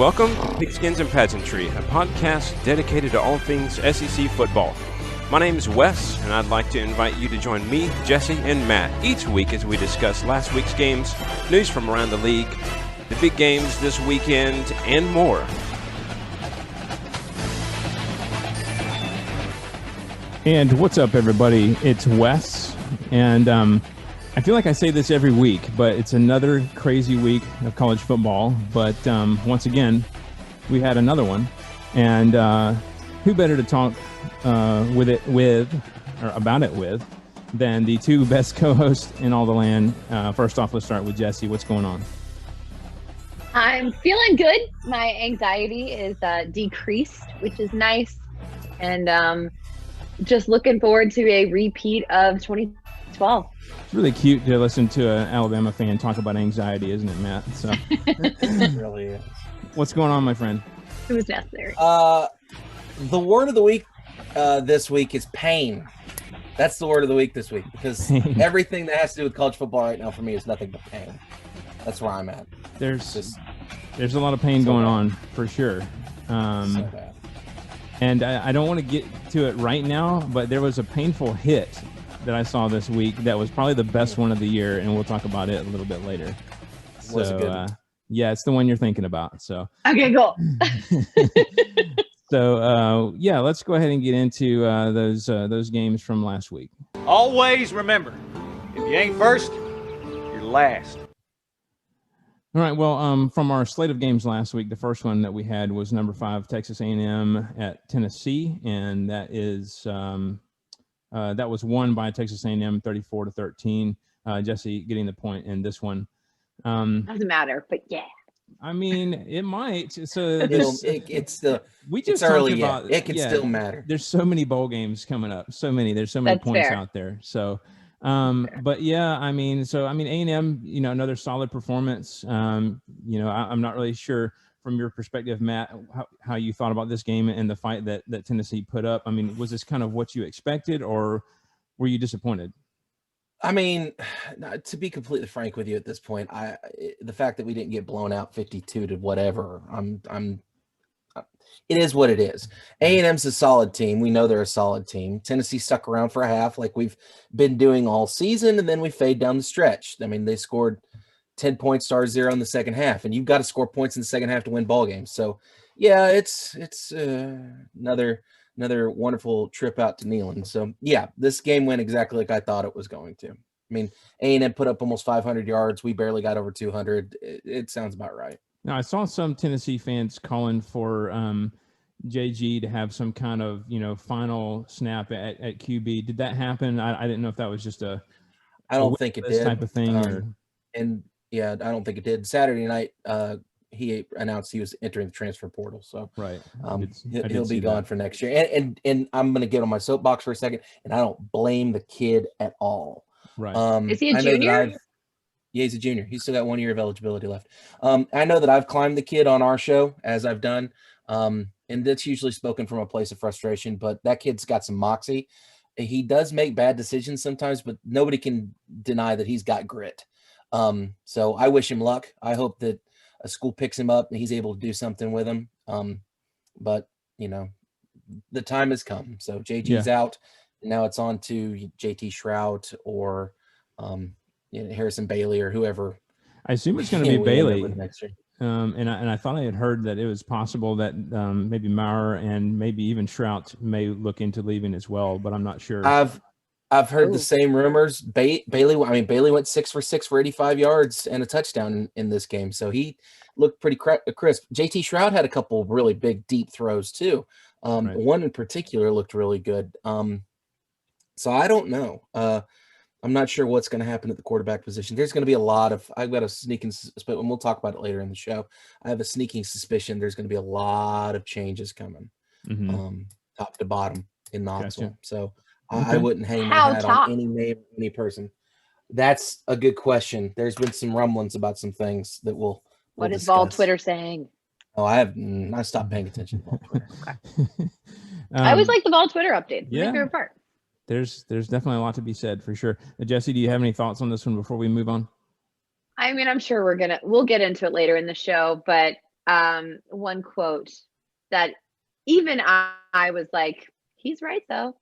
Welcome to Pigskins and Pageantry, a podcast dedicated to all things SEC football. My name is Wes, and I'd like to invite you to join me, Jesse, and Matt each week as we discuss last week's games, news from around the league, the big games this weekend, and more. And what's up, everybody? It's Wes, and I feel like I say this every week, but it's another crazy week of college football. But once again, we had another one, and who better to talk about it with than the two best co-hosts in all the land? First off, let's start with Jesse. What's going on? I'm feeling good. My anxiety is decreased, which is nice, and just looking forward to a repeat of 2012. It's really cute to listen to an Alabama fan talk about anxiety, isn't it, Matt? So, It really is. What's going on, my friend? It was necessary. The word of the week this week is pain. That's the word of the week this week, because everything that has to do with college football right now for me is nothing but pain. That's where I'm at. There's a lot of pain going on for sure. So bad. And I don't want to get to it right now, but there was a painful hit that I saw this week that was probably the best one of the year, and we'll talk about it a little bit later. Was it So, good? yeah, it's the one you're thinking about. So, Okay, cool. yeah, let's go ahead and get into those games from last week. Always remember, if you ain't first, you're last. All right. Well, from our slate of games last week, the first one that we had was number 5 Texas A&M at Tennessee, and that was won by Texas A&M 34-13. Jesse getting the point in this one. Doesn't matter, but yeah. I mean, it might. So It's talked early about, yet. It can still matter. There's so many bowl games coming up. So many. There's so many That's points fair. out there. So, but yeah, I mean, A&M, another solid performance. I'm not really sure from your perspective, Matt, how you thought about this game and the fight that Tennessee put up. I mean, was this kind of what you expected, or were you disappointed? I mean, to be completely frank with you at this point, the fact that we didn't get blown out 52 to whatever, it is what it is. A&M's a solid team. We know they're a solid team. Tennessee stuck around for a half like we've been doing all season, and then we fade down the stretch. I mean, they scored 10 points to our 0 in the second half, and you've got to score points in the second half to win ball games. So, yeah, it's another wonderful trip out to Neyland. So, yeah, this game went exactly like I thought it was going to. I mean, A&M put up almost 500 yards. We barely got over 200. It sounds about right. Now, I saw some Tennessee fans calling for JG to have some kind of, final snap at QB. Did that happen? I didn't know if that was just I don't think it did. Type of thing. And, yeah, I don't think it did. Saturday night, he announced he was entering the transfer portal. So right. He'll be gone for next year. And I'm going to get on my soapbox for a second, and I don't blame the kid at all. Right. Is he a junior? Yeah, he's a junior. He's still got 1 year of eligibility left. I know that I've climbed the kid on our show, as I've done. And that's usually spoken from a place of frustration, but that kid's got some moxie. He does make bad decisions sometimes, but nobody can deny that he's got grit. So I wish him luck. I hope that a school picks him up and he's able to do something with him. But the time has come. So JG's out. And now it's on to JT Shrout or Harrison Bailey or whoever. I assume it's going to be Bailey. Next year. And I thought I had heard that it was possible that maybe Maurer and maybe even Shrout may look into leaving as well, but I'm not sure. I've heard the same rumors. Bailey went 6 for 6 for 85 yards and a touchdown in this game. So he looked pretty crisp. JT Shrout had a couple really big, deep throws too. Right. One in particular looked really good. So I don't know. I'm not sure what's going to happen at the quarterback position. There's going to be I've got a sneaking suspicion, and we'll talk about it later in the show. I have a sneaking suspicion there's going to be a lot of changes coming, top to bottom in Knoxville. Gotcha. So Okay. I wouldn't hang my hat on any name, any person. That's a good question. There's been some rumblings about some things that we'll What is discuss. Vol Twitter saying? Oh, I stopped paying attention to Vol Twitter. I always like the Vol Twitter updates. yeah. My favorite part. There's definitely a lot to be said for sure. Jesse, do you have any thoughts on this one before we move on? I mean, I'm sure we'll get into it later in the show, but one quote that even I was like, he's right though,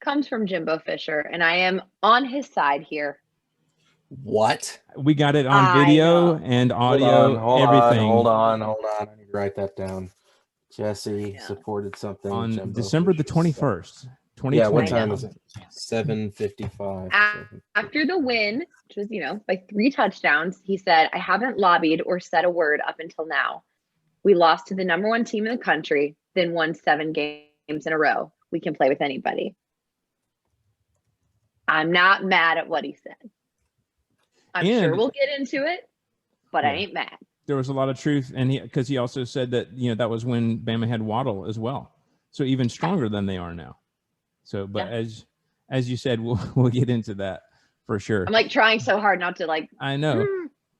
comes from Jimbo Fisher, and I am on his side here. What? We got it on video and audio, everything. Hold on. I need to write that down. Jesse supported something on Jimbo December the Fisher 21st, 2020. Yeah, what time is it? 7:55. After the win, which was, by 3 touchdowns, he said, I haven't lobbied or said a word up until now. We lost to the number 1 team in the country, then won 7 games in a row. We can play with anybody. I'm not mad at what he said. I'm sure we'll get into it, but I ain't mad. There was a lot of truth, and because he also said that that was when Bama had Waddle as well, so even stronger than they are now. So, but as you said, we'll get into that for sure. I'm like trying so hard not to I know.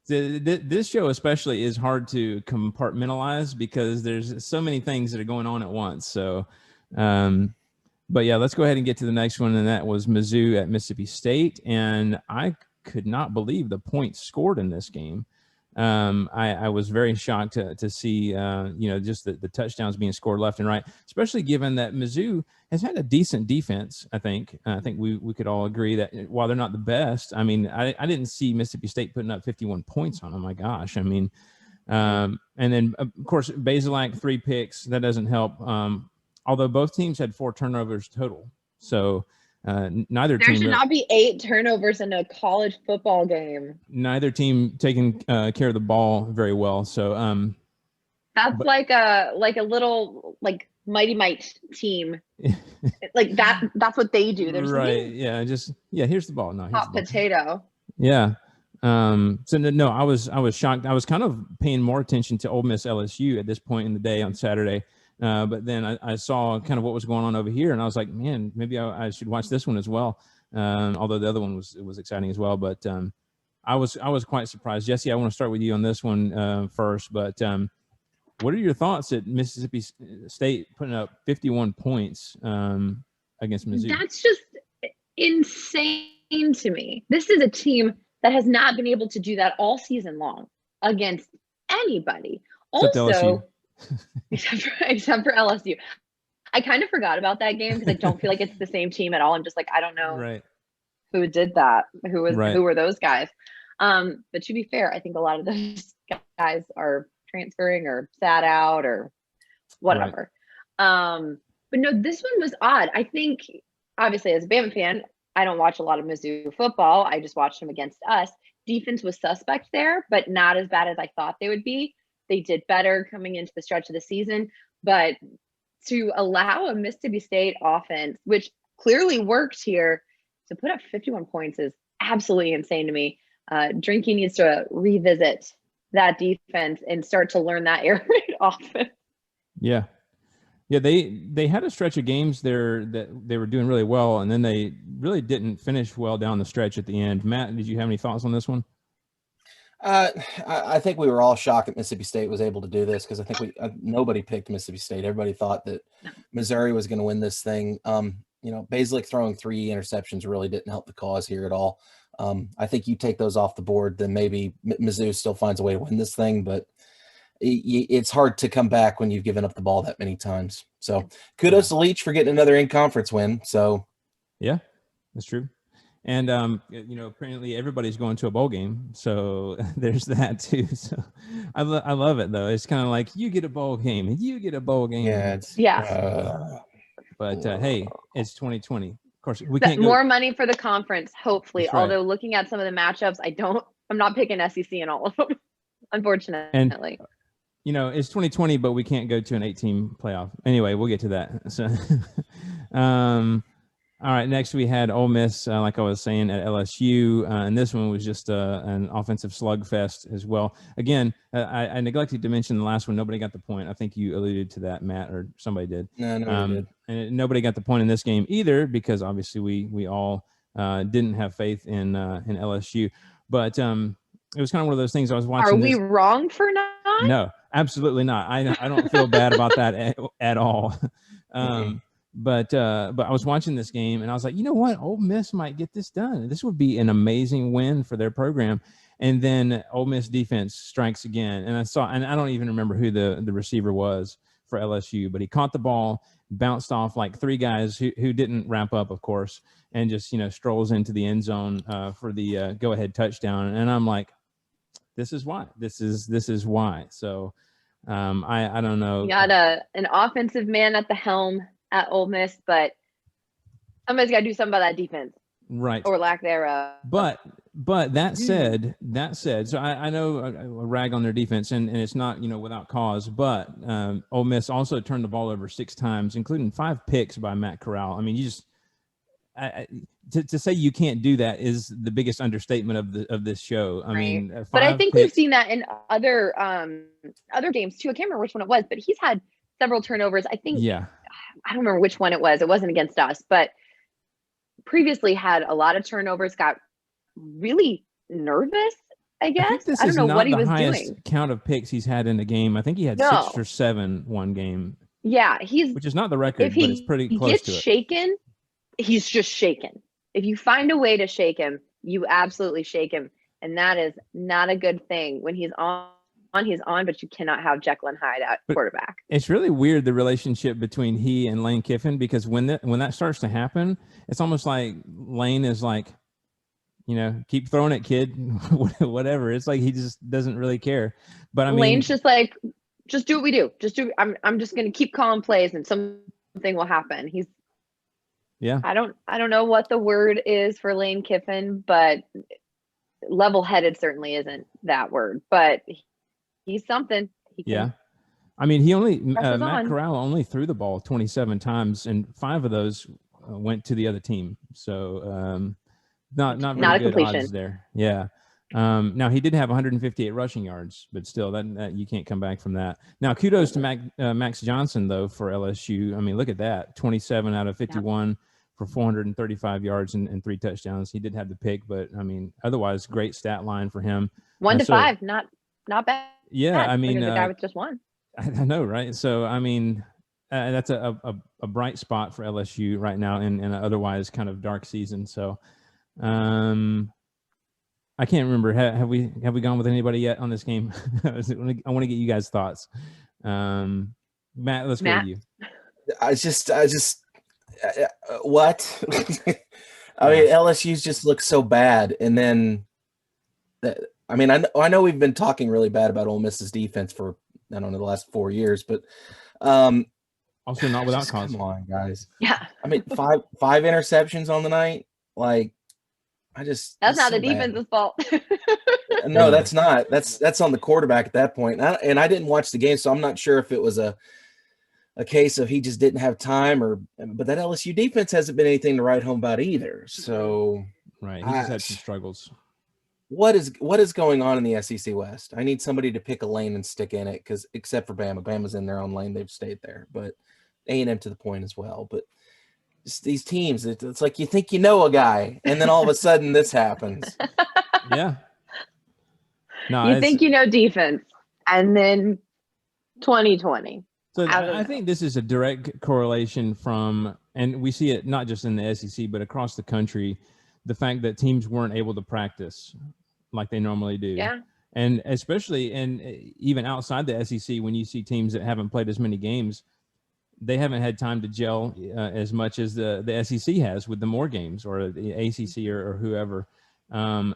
This show especially is hard to compartmentalize because there's so many things that are going on at once. So, but yeah, let's go ahead and get to the next one, and that was Mizzou at Mississippi State, and I could not believe the points scored in this game. I was very shocked to see, just the touchdowns being scored left and right, especially given that Mizzou has had a decent defense. I think we could all agree that while they're not the best, I mean, I didn't see Mississippi State putting up 51 points on them. My gosh. I mean, and then of course, Bazelak 3 picks, that doesn't help. Although both teams had 4 turnovers total. So, neither team. There should not be 8 turnovers in a college football game. Neither team taking care of the ball very well. So that's like a little Mighty Might team. Like that. That's what they do. There's right. Yeah. Here's the ball. No. Hot potato. Yeah. So no, I was shocked. I was kind of paying more attention to Ole Miss LSU at this point in the day on Saturday. But then I saw kind of what was going on over here, and I was like, man, maybe I should watch this one as well. Although the other one was exciting as well. But I was quite surprised. Jesse, I want to start with you on this one first. But what are your thoughts at Mississippi State putting up 51 points against Mizzou? That's just insane to me. This is a team that has not been able to do that all season long against anybody. Also, except for LSU. I kind of forgot about that game because I don't feel like it's the same team at all. I'm just like, I don't know who did that. Who were those guys? But to be fair, I think a lot of those guys are transferring or sat out or whatever. But no, this one was odd. I think obviously as a Bama fan, I don't watch a lot of Mizzou football. I just watched them against us. Defense was suspect there, but not as bad as I thought they would be. They did better coming into the stretch of the season, but to allow a Mississippi State offense, which clearly worked here, to put up 51 points is absolutely insane to me. Drinky needs to revisit that defense and start to learn that air raid offense. Yeah. They had a stretch of games there that they were doing really well, and then they really didn't finish well down the stretch at the end. Matt, did you have any thoughts on this one? I think we were all shocked that Mississippi State was able to do this because I think nobody picked Mississippi State. Everybody thought that Missouri was going to win this thing. Bazelak throwing 3 interceptions really didn't help the cause here at all. I think you take those off the board, then maybe Mizzou still finds a way to win this thing, but it's hard to come back when you've given up the ball that many times. So kudos to Leach for getting another in-conference win. So yeah, that's true. And, apparently everybody's going to a bowl game. So there's that too. So I love it though. It's kind of like you get a bowl game and you get a bowl game. But hey, it's 2020. Of course, we can't more money for the conference, hopefully. Although looking at some of the matchups, I'm not picking SEC in all of them, unfortunately. And, it's 2020, but we can't go to an 8-team playoff. Anyway, we'll get to that. So, all right, next we had Ole Miss, like I was saying, at LSU, and this one was just an offensive slugfest as well. Again, I neglected to mention the last one. Nobody got the point. I think you alluded to that, Matt, or somebody did. No, did. And nobody got the point in this game either because obviously we all didn't have faith in LSU. But it was kind of one of those things I was watching. Are we wrong for not? No, absolutely not. I don't feel bad about that at all. But I was watching this game and I was like, you know what? Ole Miss might get this done. This would be an amazing win for their program. And then Ole Miss defense strikes again. And I don't even remember who the receiver was for LSU, but he caught the ball, bounced off like three guys who didn't wrap up, of course, and just, strolls into the end zone for the go-ahead touchdown. And I'm like, this is why. This is why. So I don't know. You got an offensive man at the helm at Ole Miss, but somebody's got to do something about that defense. Right. Or lack thereof. But that said, so I know I rag on their defense, and it's not, without cause, but Ole Miss also turned the ball over 6 times, including 5 picks by Matt Corral. I mean, you just to say you can't do that is the biggest understatement of this show. I mean, but I think we've seen that in other games too. I can't remember which one it was, but he's had several turnovers. I think, I don't remember which one it was. It wasn't against us, but previously had a lot of turnovers, got really nervous, I guess. I don't know what he was doing. This is not the highest count of picks he's had in a game. I think he had 6 or 7 one game. Yeah, which is not the record, but it's pretty close to it. If he gets shaken, he's just shaken. If you find a way to shake him, you absolutely shake him. And that is not a good thing. When he's on, but you cannot have Jekyll and Hyde at quarterback. It's really weird, the relationship between he and Lane Kiffin, because when that starts to happen, it's almost like Lane is like, keep throwing it, kid, whatever. It's like he just doesn't really care. But I mean, Lane's just like, just do what we do. I'm just going to keep calling plays and something will happen. I don't know what the word is for Lane Kiffin, but level-headed certainly isn't that word, but he's something. I mean, he only Matt Corral only threw the ball 27 times, and 5 of those went to the other team. So not very good odds there. Yeah. Now he did have 158 rushing yards, but still, that you can't come back from that. Now, kudos to Max Johnson though for LSU. I mean, look at that, 27 out of 51 for 435 yards and 3 touchdowns. He did have the pick, but I mean, otherwise, great stat line for him. 1 to 5, not bad. Yeah, I mean, the guy with just 1. I know, right? So, I mean, that's a bright spot for LSU right now in an otherwise kind of dark season. So, I can't remember. Have we gone with anybody yet on this game? I want to get you guys' thoughts. Matt, let's go with you. I just what? I mean, LSU's just looks so bad, and then I mean, I know we've been talking really bad about Ole Miss's defense for, I don't know, the last 4 years, but also not without cause. Come on, guys. Yeah. I mean, five interceptions on the night. Like, that's not the defense's fault. No, that's not. That's on the quarterback at that point. And I didn't watch the game, so I'm not sure if it was a case of he just didn't have time, but that LSU defense hasn't been anything to write home about either. So right, he just had some struggles. What is going on in the SEC West? I need somebody to pick a lane and stick in it, because except for Bama's in their own lane, they've stayed there. But A&M to the point as well. But just these teams, it's like you think you know a guy, and then all of a sudden this happens. Yeah. No, you think you know defense, and then 2020. So I think this is a direct correlation from, and we see it not just in the SEC, but across the country, the fact that teams weren't able to practice like they normally do. Yeah. And especially even outside the SEC, when you see teams that haven't played as many games, they haven't had time to gel as much as the SEC has with the more games, or the ACC or whoever.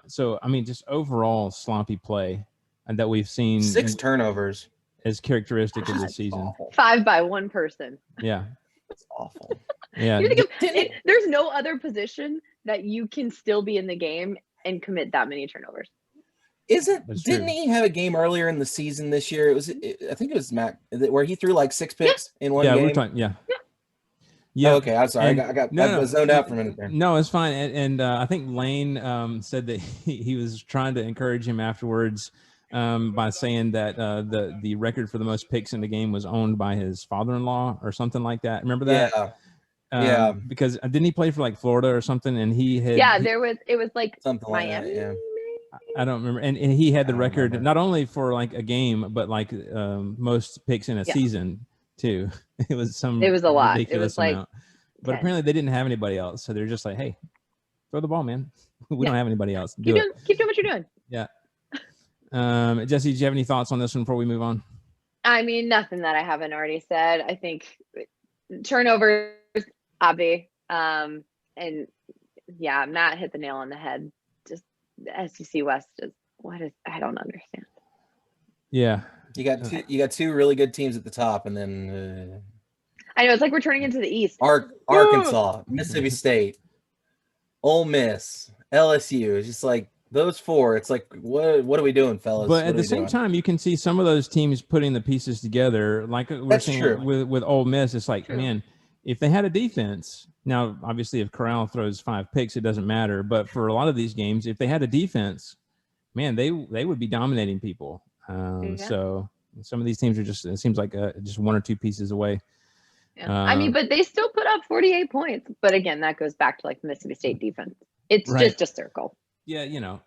So, I mean, just overall sloppy play that we've seen. 6 turnovers. As characteristic of this season. Awful. 5 by 1 person. Yeah. It's awful. Yeah. There's no other position that you can still be in the game and commit that many turnovers. Didn't he have a game earlier in the season this year? I think it was Mac, where he threw like 6 picks in one game. We're talking. Yeah. Oh, okay. I'm sorry. I was zoned out for a minute there. No, it's fine. And I think Lane said that he was trying to encourage him afterwards by saying that the record for the most picks in the game was owned by his father-in-law or something like that. Remember that? Yeah. Yeah. Because didn't he play for like Florida or something? And it was like something Miami. Like that, yeah. I don't remember. And he had the record not only for like a game, but like most picks in a season too. It was a lot. Ridiculous amount. But 10. Apparently they didn't have anybody else. So they're just like, hey, throw the ball, man. We don't have anybody else. Keep doing what you're doing. Yeah. Jesse, do you have any thoughts on this one before we move on? I mean, nothing that I haven't already said. I think turnovers, obvi. And yeah, Matt hit the nail on the head. Just the SEC West is I don't understand. Yeah. You got two really good teams at the top, and then I know it's like we're turning into the East. Arkansas, Mississippi State, Ole Miss, LSU. It's just like those four. It's like what are we doing, fellas? But at the same time, you can see some of those teams putting the pieces together. Like we're seeing with Ole Miss, it's like, man, if they had a defense. Now, obviously, if Corral throws 5 picks, it doesn't matter. But for a lot of these games, if they had a defense, man, they would be dominating people. So some of these teams are just, it seems like just 1 or 2 pieces away. Yeah. I mean, but they still put up 48 points. But again, that goes back to like the Mississippi State defense. It's just a circle. Yeah,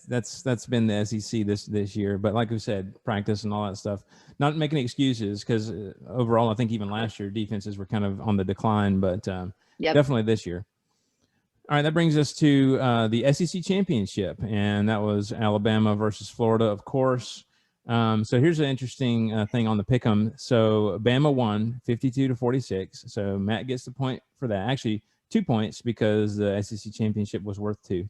that's been the SEC this year. But like we said, practice and all that stuff. Not making excuses because overall, I think even last year defenses were kind of on the decline. But definitely this year. All right, that brings us to the SEC championship, and that was Alabama versus Florida, of course. So here's an interesting thing on the pick'em. So Bama won 52-46. So Matt gets the point for that. Actually, 2 points because the SEC championship was worth 2.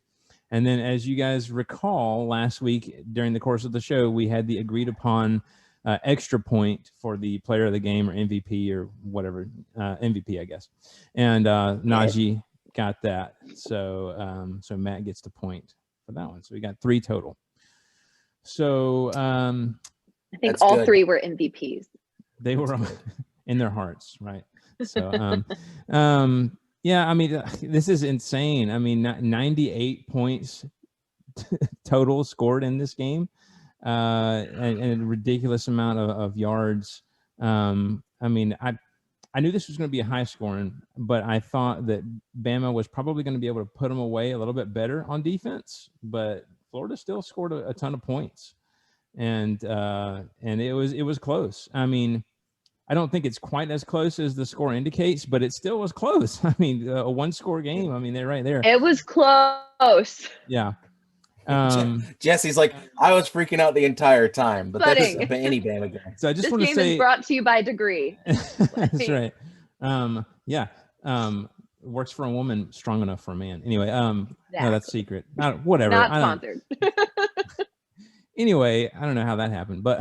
And then, as you guys recall, last week during the course of the show, we had the agreed upon extra point for the player of the game or MVP or whatever, MVP, I guess. And Najee got that. So so Matt gets the point for that one. So we got 3 total. So I think all 3 were MVPs. They were in their hearts, right? So yeah, I mean, this is insane. I mean, 98 points total scored in this game, and a ridiculous amount of yards. I mean, I knew this was going to be a high scoring, but I thought that Bama was probably going to be able to put them away a little bit better on defense, but Florida still scored a ton of points, and it was close. I mean, I don't think it's quite as close as the score indicates, but it still was close. I mean, a 1-score game. I mean, they're right there. It was close. Yeah. Jesse's like, I was freaking out the entire time, but that's any Bama game. So I just this want to game say, is brought to you by Degree. That's right. Works for a woman, strong enough for a man. Anyway, no, that's secret. Whatever. Not sponsored. Anyway, I don't know how that happened, but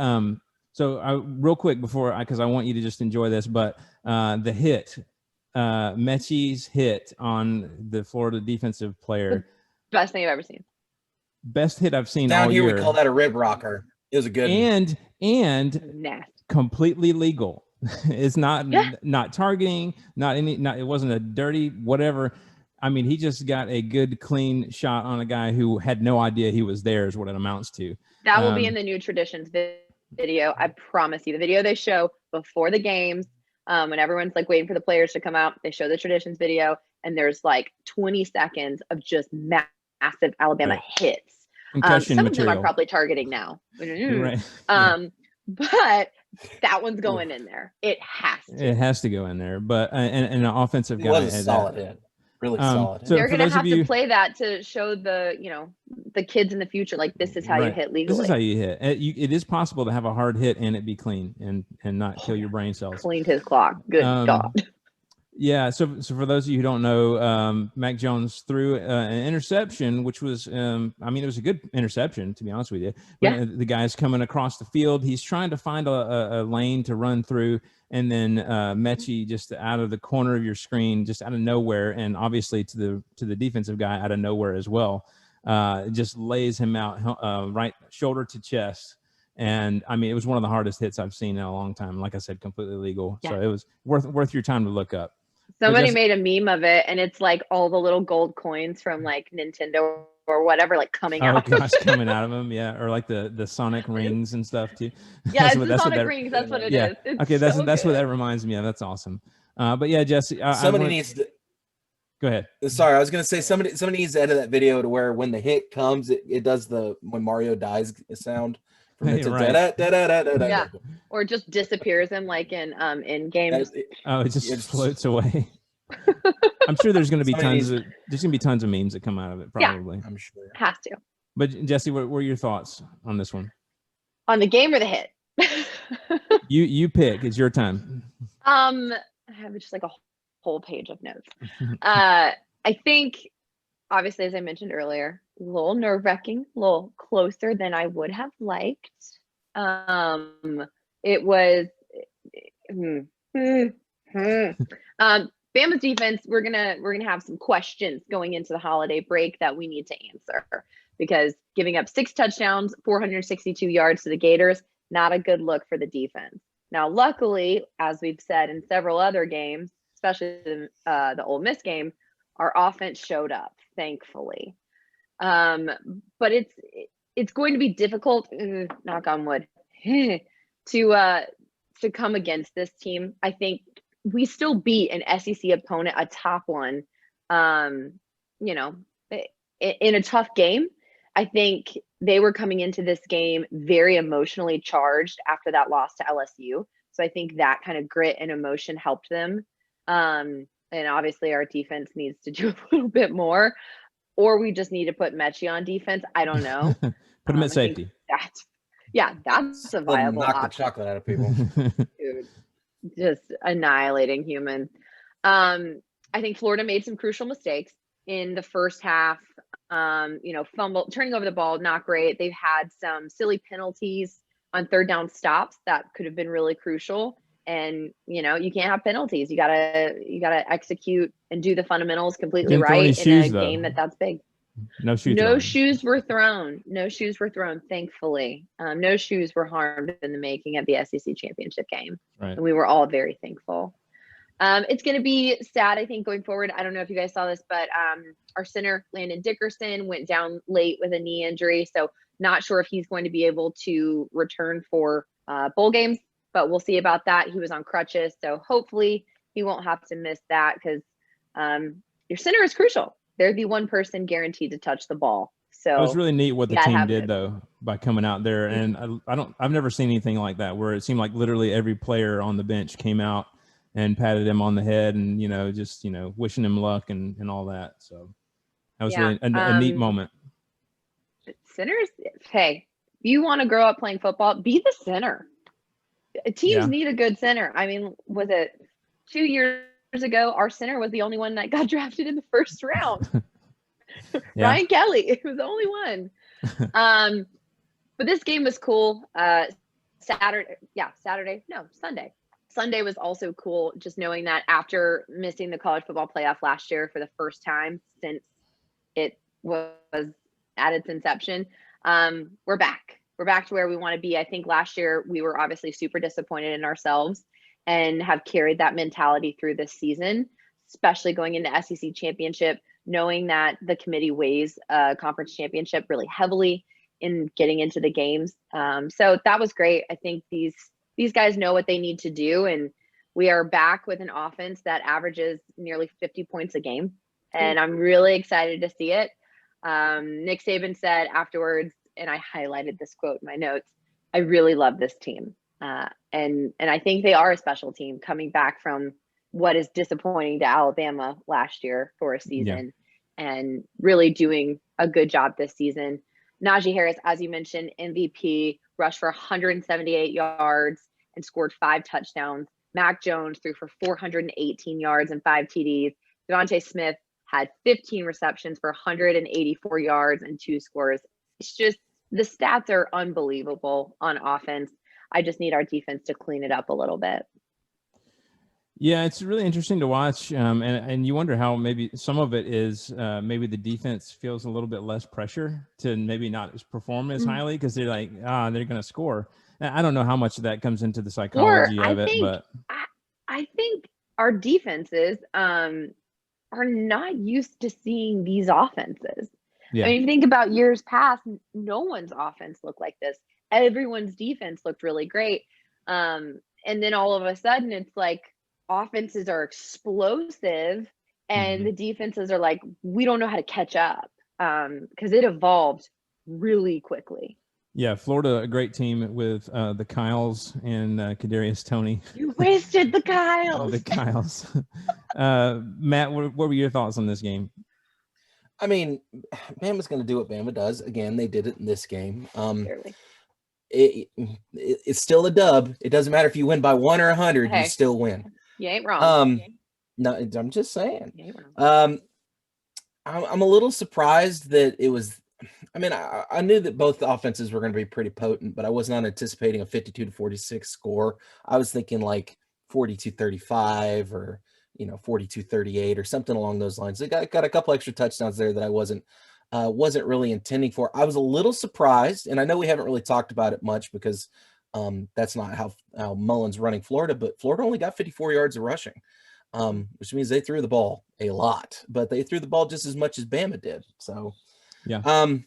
so real quick before, because I want you to just enjoy this, but the hit, Mechie's hit on the Florida defensive player, best thing I've ever seen. Best hit I've seen down all here. year. We call that a rib rocker. It was a good and nasty. Completely legal. It's not targeting, it wasn't a dirty whatever. I mean, he just got a good clean shot on a guy who had no idea he was there is what it amounts to. That will be in the new traditions video. I promise you, the video they show before the games, when everyone's like waiting for the players to come out, they show the traditions video, and there's like 20 seconds of just massive Alabama hits. Concussion some material. of them are probably targeting now. Right. But that one's going in there. It has to. It has to go in there. But and an offensive guy. It was a solid hit. Really solid. So they're going to have to play that to show the kids in the future, like this is how you hit legally. This is how you hit. It is possible to have a hard hit and it be clean and not kill your brain cells. Cleaned his clock. Good God. Yeah. So for those of you who don't know, Mac Jones threw an interception, which was, it was a good interception, to be honest with you. Yeah. The guy's coming across the field. He's trying to find a lane to run through. And then Mechie just out of the corner of your screen, just out of nowhere, and obviously to the defensive guy out of nowhere as well, just lays him out right shoulder to chest. And I mean, it was one of the hardest hits I've seen in a long time. Like I said, completely legal. Yeah. So it was worth your time to look up. Somebody made a meme of it, and it's like all the little gold coins from like Nintendo or whatever, like coming out. Oh gosh, coming out of them, yeah, or like the Sonic rings and stuff too. Yeah, it's the Sonic rings. That's what it is. It's okay, that's what that reminds me of. That's awesome. But yeah, Jesse, somebody needs to. Go ahead. Sorry, I was gonna say somebody needs to edit that video to where when the hit comes, it does the when Mario dies sound. Yeah, or just disappears him like in games. It just floats away. I'm sure there's going to be tons of memes that come out of it. Probably, yeah, I'm sure has to. But Jesse, what were your thoughts on this one? On the game or the hit? You pick. It's your time. I have just like a whole page of notes. I think, obviously, as I mentioned earlier, a little nerve-wracking, a little closer than I would have liked. It was Bama's defense. We're gonna have some questions going into the holiday break that we need to answer, because giving up 6 touchdowns, 462 yards to the Gators, not a good look for the defense. Now, luckily, as we've said in several other games, especially the Ole Miss game, our offense showed up, thankfully. But it's going to be difficult, knock on wood, to come against this team. I think we still beat an SEC opponent, a top one, in a tough game. I think they were coming into this game very emotionally charged after that loss to LSU. So I think that kind of grit and emotion helped them. And obviously our defense needs to do a little bit more, or we just need to put Mechie on defense. I don't know. Put him at safety. That's a viable knock option. the chocolate out of people. Dude, just annihilating humans. I think Florida made some crucial mistakes in the first half. Fumble, turning over the ball, not great. They've had some silly penalties on third down stops that could have been really crucial. And you can't have penalties. You gotta execute and do the fundamentals completely right in a game that's big. No shoes. No shoes were thrown. No shoes were thrown. Thankfully, no shoes were harmed in the making of the SEC championship game, right. And we were all very thankful. It's going to be sad, I think, going forward. I don't know if you guys saw this, but our center, Landon Dickerson, went down late with a knee injury. So not sure if he's going to be able to return for bowl games, but we'll see about that. He was on crutches, so hopefully he won't have to miss that, because your center is crucial. They're the one person guaranteed to touch the ball. So it was really neat what the team did, though, by coming out there. And I've never seen anything like that, where it seemed like literally every player on the bench came out and patted him on the head and, just wishing him luck and all that. So that was really a neat moment. Centers, hey, if you want to grow up playing football, be the center. Teams need a good center. I mean, was it 2 years ago, our center was the only one that got drafted in the first round? Ryan Kelly, it was the only one. But this game was cool. Sunday was also cool, just knowing that after missing the college football playoff last year for the first time since it was at its inception, we're back. We're back to where we want to be. I think last year we were obviously super disappointed in ourselves and have carried that mentality through this season, especially going into SEC championship, knowing that the committee weighs conference championship really heavily in getting into the games. So that was great. I think these guys know what they need to do, and we are back with an offense that averages nearly 50 points a game, and I'm really excited to see it. Nick Saban said afterwards, and I highlighted this quote in my notes, I really love this team. And I think they are a special team coming back from what is disappointing to Alabama last year for a season, and really doing a good job this season. Najee Harris, as you mentioned, MVP, rushed for 178 yards and scored 5 touchdowns. Mac Jones threw for 418 yards and 5 TDs. Devontae Smith had 15 receptions for 184 yards and 2 scores. It's just, the stats are unbelievable on offense. I just need our defense to clean it up a little bit. Yeah, it's really interesting to watch, and you wonder how maybe some of it is maybe the defense feels a little bit less pressure to maybe not perform as highly, because they're like, they're going to score. And I don't know how much of that comes into the psychology of it, but I think our defenses are not used to seeing these offenses. Yeah. I mean, if you think about years past, no one's offense looked like this. Everyone's defense looked really great. And then all of a sudden it's like offenses are explosive and the defenses are like, we don't know how to catch up, because it evolved really quickly. Yeah, Florida, a great team with the Kyles and Kadarius Toney. You wasted the Kyles. The Kyles. Matt, what were your thoughts on this game? I mean, Bama's going to do what Bama does. Again, they did it in this game. Clearly. It's still a dub. It doesn't matter if you win by 1 or 100, you Hey. still win. You ain't wrong. No, I'm just saying. You ain't wrong. I'm a little surprised that it was. I mean, I knew that both the offenses were going to be pretty potent, but I was not anticipating a 52-46 score. I was thinking like 42-35 or 42-38 or something along those lines. They got a couple extra touchdowns there that I wasn't really intending for. I was a little surprised, and I know we haven't really talked about it much because that's not how Mullen's running Florida, but Florida only got 54 yards of rushing, which means they threw the ball a lot, but they threw the ball just as much as Bama did. So, again,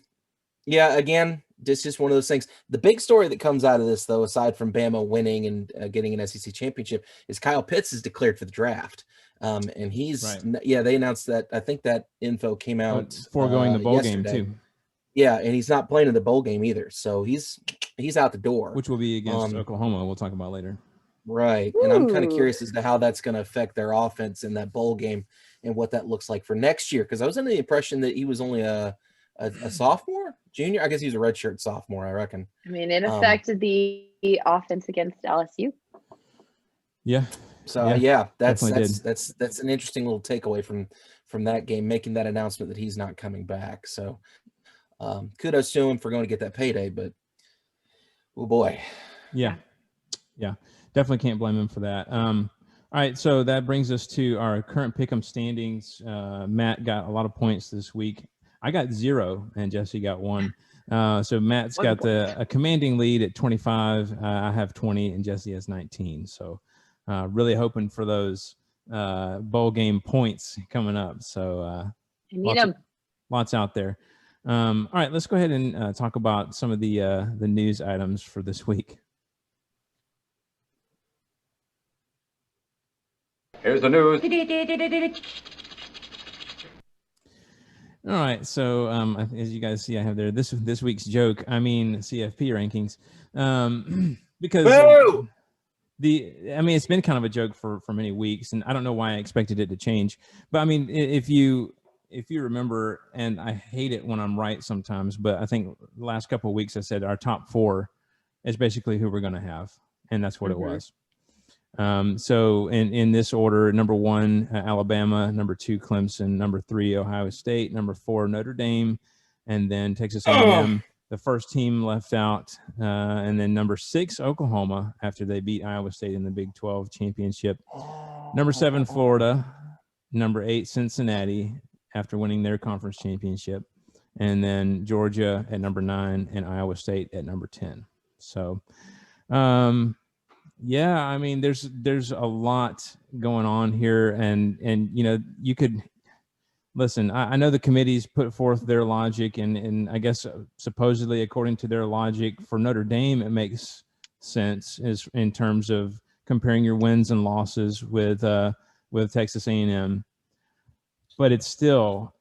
it's just one of those things. The big story that comes out of this, though, aside from Bama winning and getting an SEC championship, is Kyle Pitts is declared for the draft. And he's they announced that. I think that info came out before going to bowl yesterday. game too. Yeah, and he's not playing in the bowl game either, so he's out the door, which will be against Oklahoma. We'll talk about later. Right, and I'm kind of curious as to how that's going to affect their offense in that bowl game and what that looks like for next year. Because I was under the impression that he was only a sophomore, junior. I guess he's a redshirt sophomore, I reckon. I mean, it affected the offense against LSU. Yeah. So that's an interesting little takeaway from that game, making that announcement that he's not coming back. So kudos to him for going to get that payday, but oh boy. Yeah. Definitely can't blame him for that. All right, so that brings us to our current pick'em standings. Matt got a lot of points this week. I got 0 and Jesse got 1. So Matt's got a commanding lead at 25. I have 20 and Jesse has 19. So really hoping for those bowl game points coming up. So lots out there. All right, let's go ahead and talk about some of the news items for this week. Here's the news. All right, so as you guys see, I have there this week's joke. I mean CFP rankings, because it's been kind of a joke for many weeks, and I don't know why I expected it to change. But I mean, if you remember, and I hate it when I'm right sometimes, but I think the last couple of weeks I said our top 4 is basically who we're going to have, and that's what it was. So in this order, number 1, Alabama, number 2, Clemson, number 3, Ohio State, number 4, Notre Dame, and then Texas A&M, the first team left out, and then number 6, Oklahoma, after they beat Iowa State in the Big 12 championship, number 7, Florida, number 8, Cincinnati, after winning their conference championship, and then Georgia at number 9 and Iowa State at number 10. So, yeah, I mean, there's a lot going on here, and you could listen. I know the committees put forth their logic, and I guess supposedly according to their logic for Notre Dame, it makes sense is in terms of comparing your wins and losses with Texas A&M, but it's still.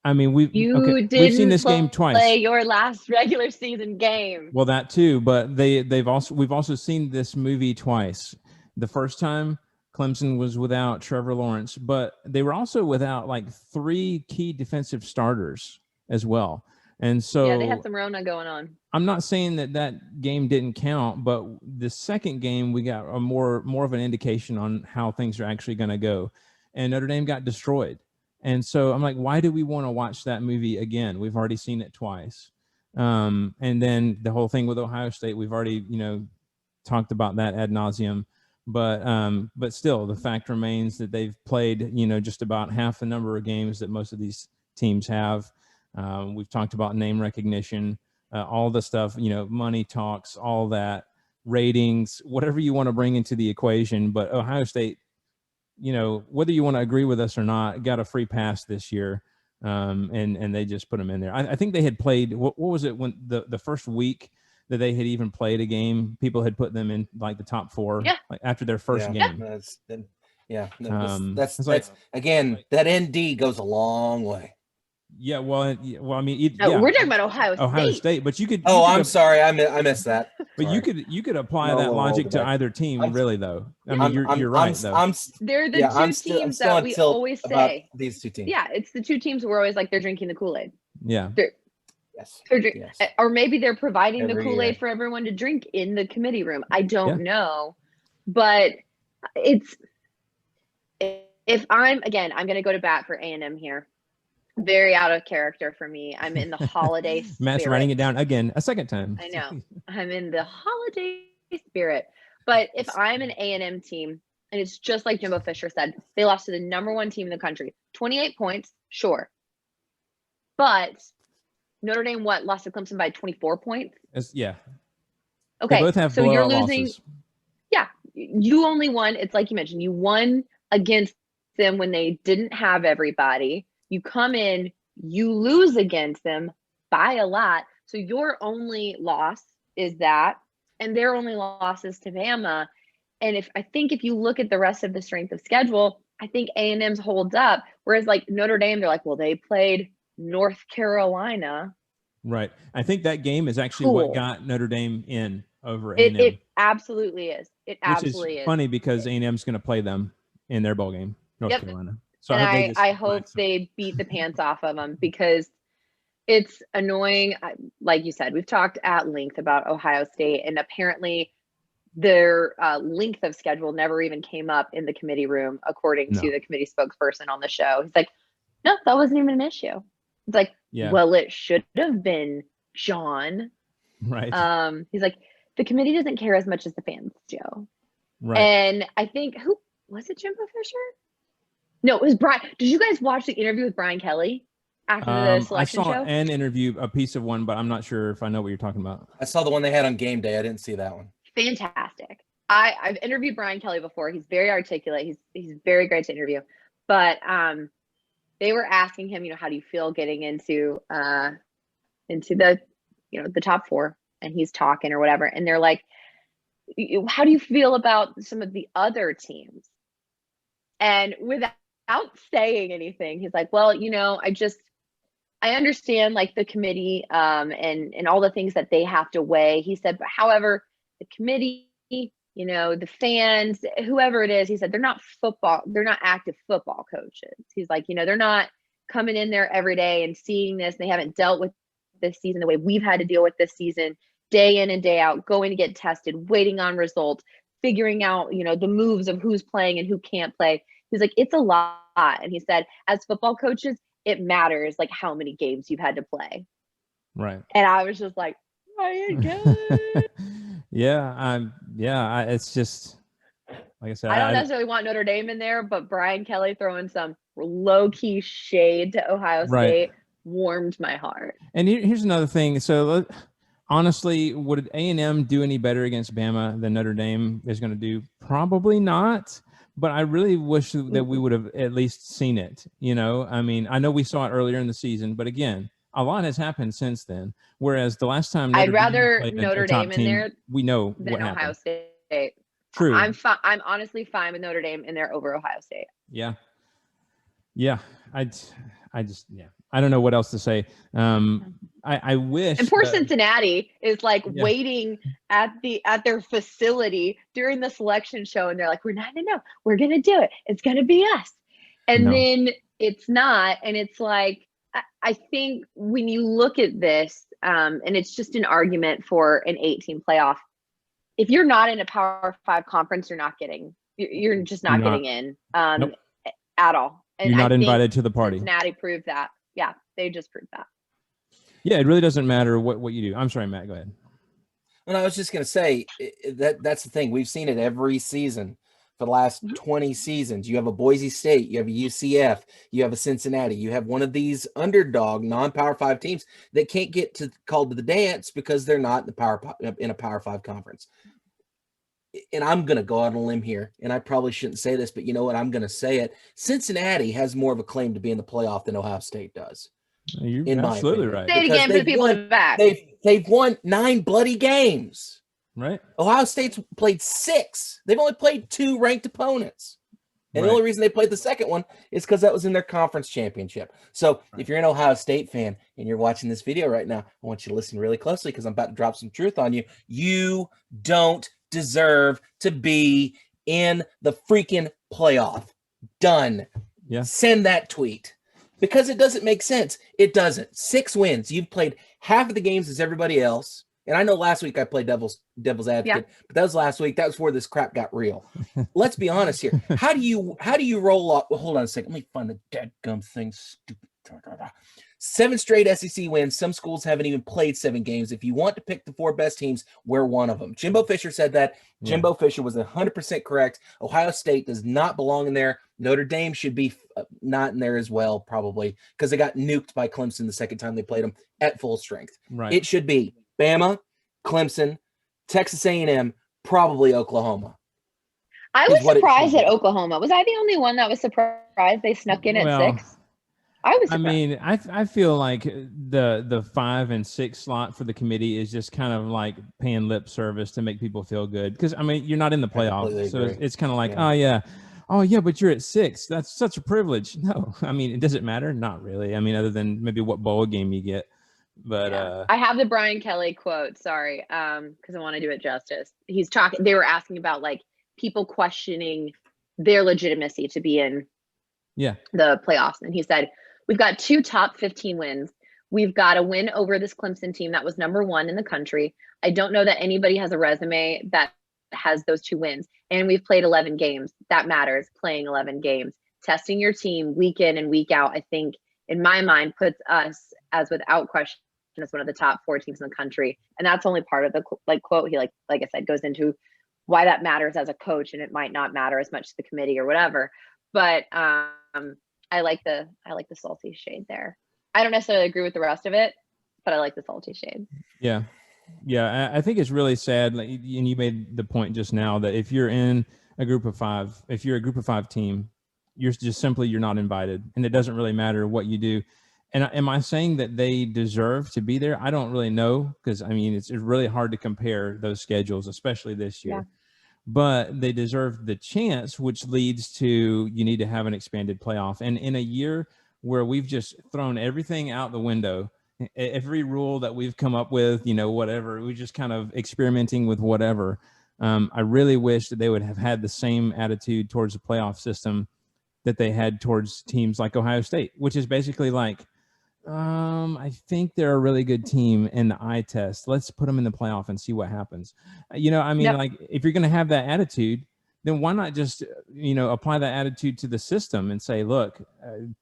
I mean, we've seen this game twice. Play your last regular season game. Well, that too, but we've also seen this movie twice. The first time, Clemson was without Trevor Lawrence, but they were also without like 3 key defensive starters as well. And so they had some Rona going on. I'm not saying that game didn't count, but the second game we got a more of an indication on how things are actually going to go, and Notre Dame got destroyed. And so I'm like, why do we want to watch that movie again? We've already seen it twice. And then the whole thing with Ohio State, we've already, talked about that ad nauseum. But still, the fact remains that they've played, just about half the number of games that most of these teams have. We've talked about name recognition, all the stuff, money talks, all that, ratings, whatever you want to bring into the equation. But Ohio State, whether you want to agree with us or not, got a free pass this year, and they just put them in there. I think they had played, what was it, when the first week that they had even played a game, people had put them in like the top 4 like after their first game. That's again, that ND goes a long way. Yeah, well, I mean, No, yeah, we're talking about Ohio State. but you could. Oh, you could I'm sorry, I missed that. But Sorry. you could apply I'm a that little logic old to today. either team, I'm- really, though. I mean, you're right, though. They're the yeah, two I'm teams still that on we tilt always about say. these two teams. Yeah, it's the two teams we're always like they're drinking the Kool-Aid. Yeah. Yes. Yes. Or maybe they're providing the Every Kool-Aid year. for everyone to drink in the committee room. I don't know. But it's if I'm going to go to bat for A&M here. Very out of character for me. I'm in the holiday spirit. Matt's writing it down again a second time. I know. I'm in the holiday spirit. But if I'm an A&M team, and it's just like Jimbo Fisher said, they lost to the number 1 team in the country. 28 points, sure. But Notre Dame, lost to Clemson by 24 points? Yeah. Okay. They both have so you're blowout losing. losses. Yeah. You only won. It's like you mentioned. You won against them when they didn't have everybody. You come in, you lose against them by a lot. So your only loss is that, and their only loss is to Bama. And I think if you look at the rest of the strength of schedule, I think A&M's holds up. Whereas like Notre Dame, they're like, well, they played North Carolina. Right. I think that game is actually what got Notre Dame in over A&M. It absolutely is. It absolutely Which is is. funny because A&M's going to play them in their bowl game, North Carolina. So and I hope they beat the pants off of them because it's annoying. Like you said, we've talked at length about Ohio State, and apparently their length of schedule never even came up in the committee room, according to the committee spokesperson on the show. He's like, no, that wasn't even an issue. It's like, well, it should have been, John. Right. He's like, the committee doesn't care as much as the fans do. Right. And I think, who was it, Jimbo Fisher? No, it was Brian. Did you guys watch the interview with Brian Kelly after the selection show? I saw an interview, a piece of one, but I'm not sure if I know what you're talking about. I saw the one they had on game day. I didn't see that one. Fantastic. I've interviewed Brian Kelly before. He's very articulate. He's very great to interview. But they were asking him, how do you feel getting into the the top 4, and he's talking or whatever, and they're like, how do you feel about some of the other teams? And without saying anything, he's like, well, I understand like the committee and all the things that they have to weigh. He said, but however, the committee, the fans, whoever it is, he said, they're not active football coaches. He's like, they're not coming in there every day and seeing this. They haven't dealt with this season the way we've had to deal with this season, day in and day out, going to get tested, waiting on results, figuring out, the moves of who's playing and who can't play. He's like, it's a lot. And he said, as football coaches, it matters like how many games you've had to play. Right. And I was just like, Ryan Kelly. It's just, like I said, I don't necessarily want Notre Dame in there, but Brian Kelly throwing some low-key shade to Ohio State warmed my heart. And here's another thing. So honestly, would A&M do any better against Bama than Notre Dame is going to do? Probably not. But I really wish that we would have at least seen it. I mean, I know we saw it earlier in the season, but again, a lot has happened since then. Whereas the last time I'd rather Notre Dame in there, we know than what Ohio happened. State. True. I'm honestly fine with Notre Dame in there over Ohio State. Yeah. I don't know what else to say. I wish. And poor Cincinnati is like waiting at their facility during the selection show, and they're like, "We're 9-0. We're gonna do it. It's gonna be us." And then it's not, and it's like I think when you look at this, and it's just an argument for an 8-team playoff. If you're not in a Power 5 conference, you're just not getting in at all. And you're not invited to the party. Cincinnati proved that. Yeah, they just proved that. Yeah, it really doesn't matter what you do. I'm sorry, Matt, go ahead. And I was just going to say that's the thing. We've seen it every season for the last 20 seasons. You have a Boise State, you have a UCF, you have a Cincinnati, you have one of these underdog non-Power 5 teams that can't get called to the dance because they're not in a Power 5 conference. And I'm going to go out on a limb here, and I probably shouldn't say this, but you know what? I'm going to say it. Cincinnati has more of a claim to be in the playoff than Ohio State does. You're absolutely right. Say it again for the people in the back. They've won 9 bloody games. Right. Ohio State's played 6. They've only played 2 ranked opponents. And the only reason they played the second one is because that was in their conference championship. So if you're an Ohio State fan and you're watching this video right now, I want you to listen really closely because I'm about to drop some truth on you. You don't deserve to be in the freaking playoff. Done. Yeah. Send that tweet because it doesn't make sense. It doesn't. 6 wins. You've played half of the games as everybody else. And I know last week I played devil's advocate, but that was last week. That was before this crap got real. Let's be honest here. How do you roll off? Well, hold on a second. Let me find the dadgum thing. Stupid. 7 straight SEC wins. Some schools haven't even played 7 games. If you want to pick the 4 best teams, we're one of them. Jimbo Fisher said that. Jimbo Fisher was 100% correct. Ohio State does not belong in there. Notre Dame should be not in there as well, probably, because they got nuked by Clemson the second time they played them at full strength. Right. It should be Bama, Clemson, Texas A&M, probably Oklahoma. I was surprised at Oklahoma. Was I the only one that was surprised they snuck in at 6? I was surprised. I mean, I feel like the 5 and 6 slot for the committee is just kind of like paying lip service to make people feel good. Because, I mean, you're not in the playoffs. So it's kind of like, oh, yeah, but you're at 6. That's such a privilege. No, I mean, it doesn't matter. Not really. I mean, other than maybe what bowl game you get. But I have the Brian Kelly quote. Sorry, because I want to do it justice. He's talking. They were asking about like people questioning their legitimacy to be in the playoffs, and he said, "We've got 2 top 15 wins. We've got a win over this Clemson team that was number 1 in the country. I don't know that anybody has a resume that has those 2 wins, and we've played 11 games. That matters. Playing 11 games, testing your team week in and week out. I think." In my mind, puts us as without question as one of the top 4 teams in the country. And that's only part of the quote. He like I said, goes into why that matters as a coach, and it might not matter as much to the committee or whatever. But I like the salty shade there. I don't necessarily agree with the rest of it, but I like the salty shade. Yeah. I think it's really sad. Like, and you made the point just now that if you're in a group of 5, if you're a group of 5 team, you're not invited, and it doesn't really matter what you do. And am I saying that they deserve to be there? I don't really know, because I mean it's really hard to compare those schedules, especially this year. But they deserve the chance, which leads to you need to have an expanded playoff. And in a year where we've just thrown everything out the window, every rule that we've come up with, whatever, we're just kind of experimenting with whatever. I really wish that they would have had the same attitude towards the playoff system that they had towards teams like Ohio State, which is basically like, I think they're a really good team in the eye test. Let's put them in the playoff and see what happens. Like if you're going to have that attitude, then why not just, apply that attitude to the system and say, look,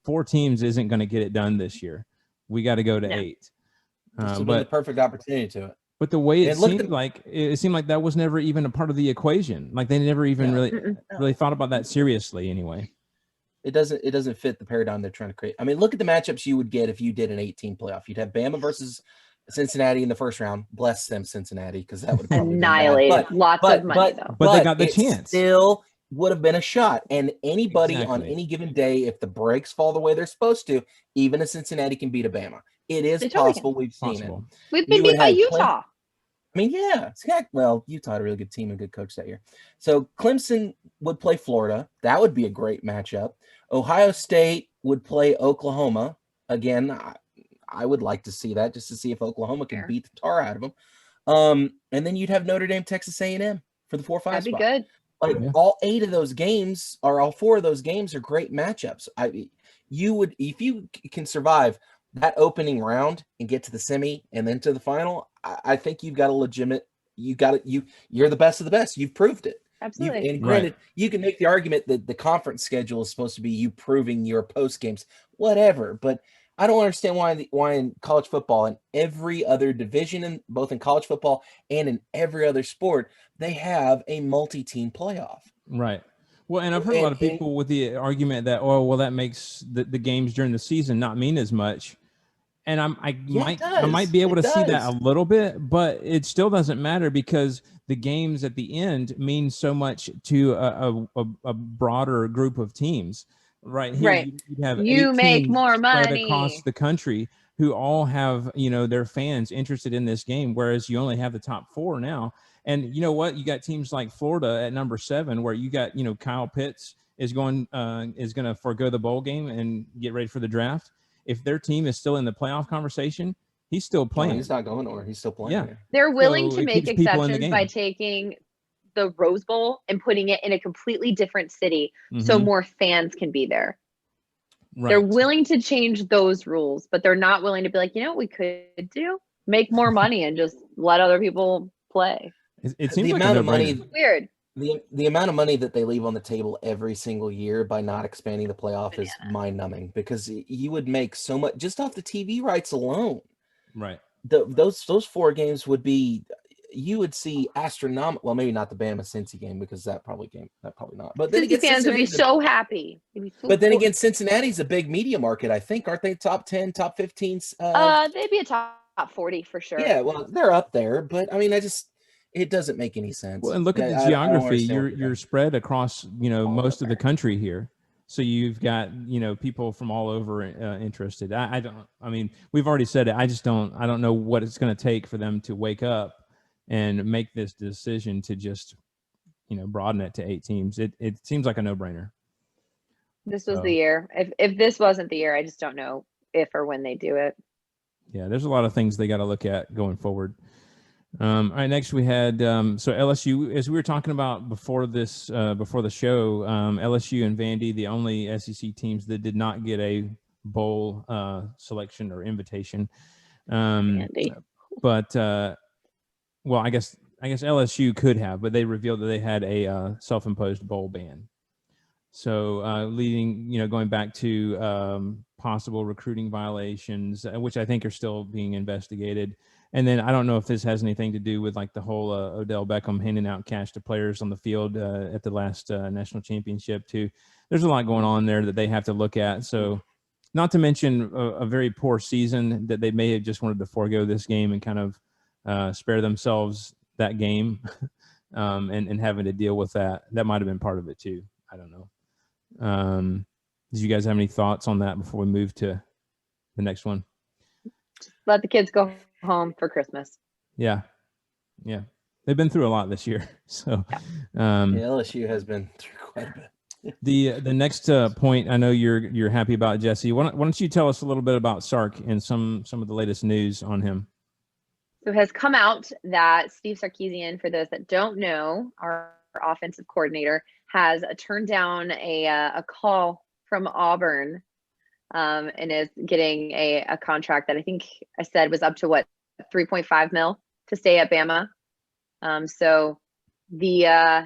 4 teams isn't going to get it done this year. We got to go to 8. This would be the perfect opportunity to it. But the way it seemed like that was never even a part of the equation. Like they never even really thought about that seriously anyway. It doesn't fit the paradigm they're trying to create. I mean, look at the matchups you would get if you did an 18 playoff. You'd have Bama versus Cincinnati in the first round. Bless them, Cincinnati, because that would have annihilated lots of money though. But they got the chance. Still would have been a shot. And anybody on any given day, if the brakes fall the way they're supposed to, even a Cincinnati can beat a Bama. It is possible. We've seen it. We've been beat by Utah. I mean, yeah. Well, Utah had a really good team and good coach that year. So Clemson would play Florida. That would be a great matchup. Ohio State would play Oklahoma. Again, I would like to see that just to see if Oklahoma can beat the tar out of them. And then you'd have Notre Dame, Texas A&M for the 4-5 spot. That'd be good. Like all 8 of those games, or all 4 of those games, are great matchups. You would, if you can survive that opening round and get to the semi and then to the final, I think you've got a legitimate. You're the best of the best. You've proved it. Absolutely. And granted, you can make the argument that the conference schedule is supposed to be you proving your post games, whatever. But I don't understand why in college football and every other division, both in college football and in every other sport, they have a multi-team playoff. Right. Well, and I've heard a lot of people with the argument that, that makes the games during the season not mean as much. And I might be able to see that a little bit, but it still doesn't matter because the games at the end mean so much to a broader group of teams. Right here, right. You have you make more money spread across the country who all have their fans interested in this game, whereas you only have the top 4 now. And you know what? You got teams like Florida at number 7, where you got Kyle Pitts is going to forego the bowl game and get ready for the draft. If their team is still in the playoff conversation, he's still playing. He's not going nowhere. He's still playing. Yeah. They're willing So to it make keeps people in the exceptions game. by taking the Rose Bowl and putting it in a completely different city so Mhm. more fans can be there. Right. They're willing to change those rules, but they're not willing to be like, you know what we could do? Make more money and just let other people play. It seems The like amount a of money, no-brainer. Weird. the amount of money that they leave on the table every single year by not expanding the playoff is mind-numbing, because you would make so much just off the TV rights alone. Right. Those 4 games would be, you would see astronomical. Well, maybe not the Bama Cincy game, because that probably not. But then Cincy again, fans would be so happy. They'd be so But then cool. again, Cincinnati's a big media market, I think. Aren't they top 10, top 15? They'd be a top 40 for sure. Yeah, well, they're up there, but I mean, it doesn't make any sense. Well, and look at the I don't geography. understand what You're spread across, most of the over. country here. So you've got, people from all over interested. I don't. I mean, we've already said it. I don't know what it's going to take for them to wake up and make this decision to just, broaden it to 8 teams. It seems like a no-brainer. This was the year. If this wasn't the year, I just don't know if or when they do it. Yeah, there's a lot of things they got to look at going forward. All right, next we had so LSU, as we were talking about before the show, LSU and Vandy, the only SEC teams that did not get a bowl selection or invitation. But well, I guess LSU could have, but they revealed that they had a self-imposed bowl ban. So going back to possible recruiting violations, which I think are still being investigated. And then I don't know if this has anything to do with like the whole Odell Beckham handing out cash to players on the field at the last national championship too. There's a lot going on there that they have to look at. So not to mention a very poor season that they may have just wanted to forego this game and kind of spare themselves that game and having to deal with that. That might have been part of it too. I don't know. Did you guys have any thoughts on that before we move to the next one? Let the kids go home for Christmas. Yeah. They've been through a lot this year. So LSU has been through quite a bit. The next point I know you're happy about, Jesse. Why don't you tell us a little bit about Sark and some of the latest news on him? So it has come out that Steve Sarkisian, for those that don't know, our offensive coordinator, has turned down a call from Auburn and is getting a contract that I think I said was up to 3.5 mil to stay at Bama. So the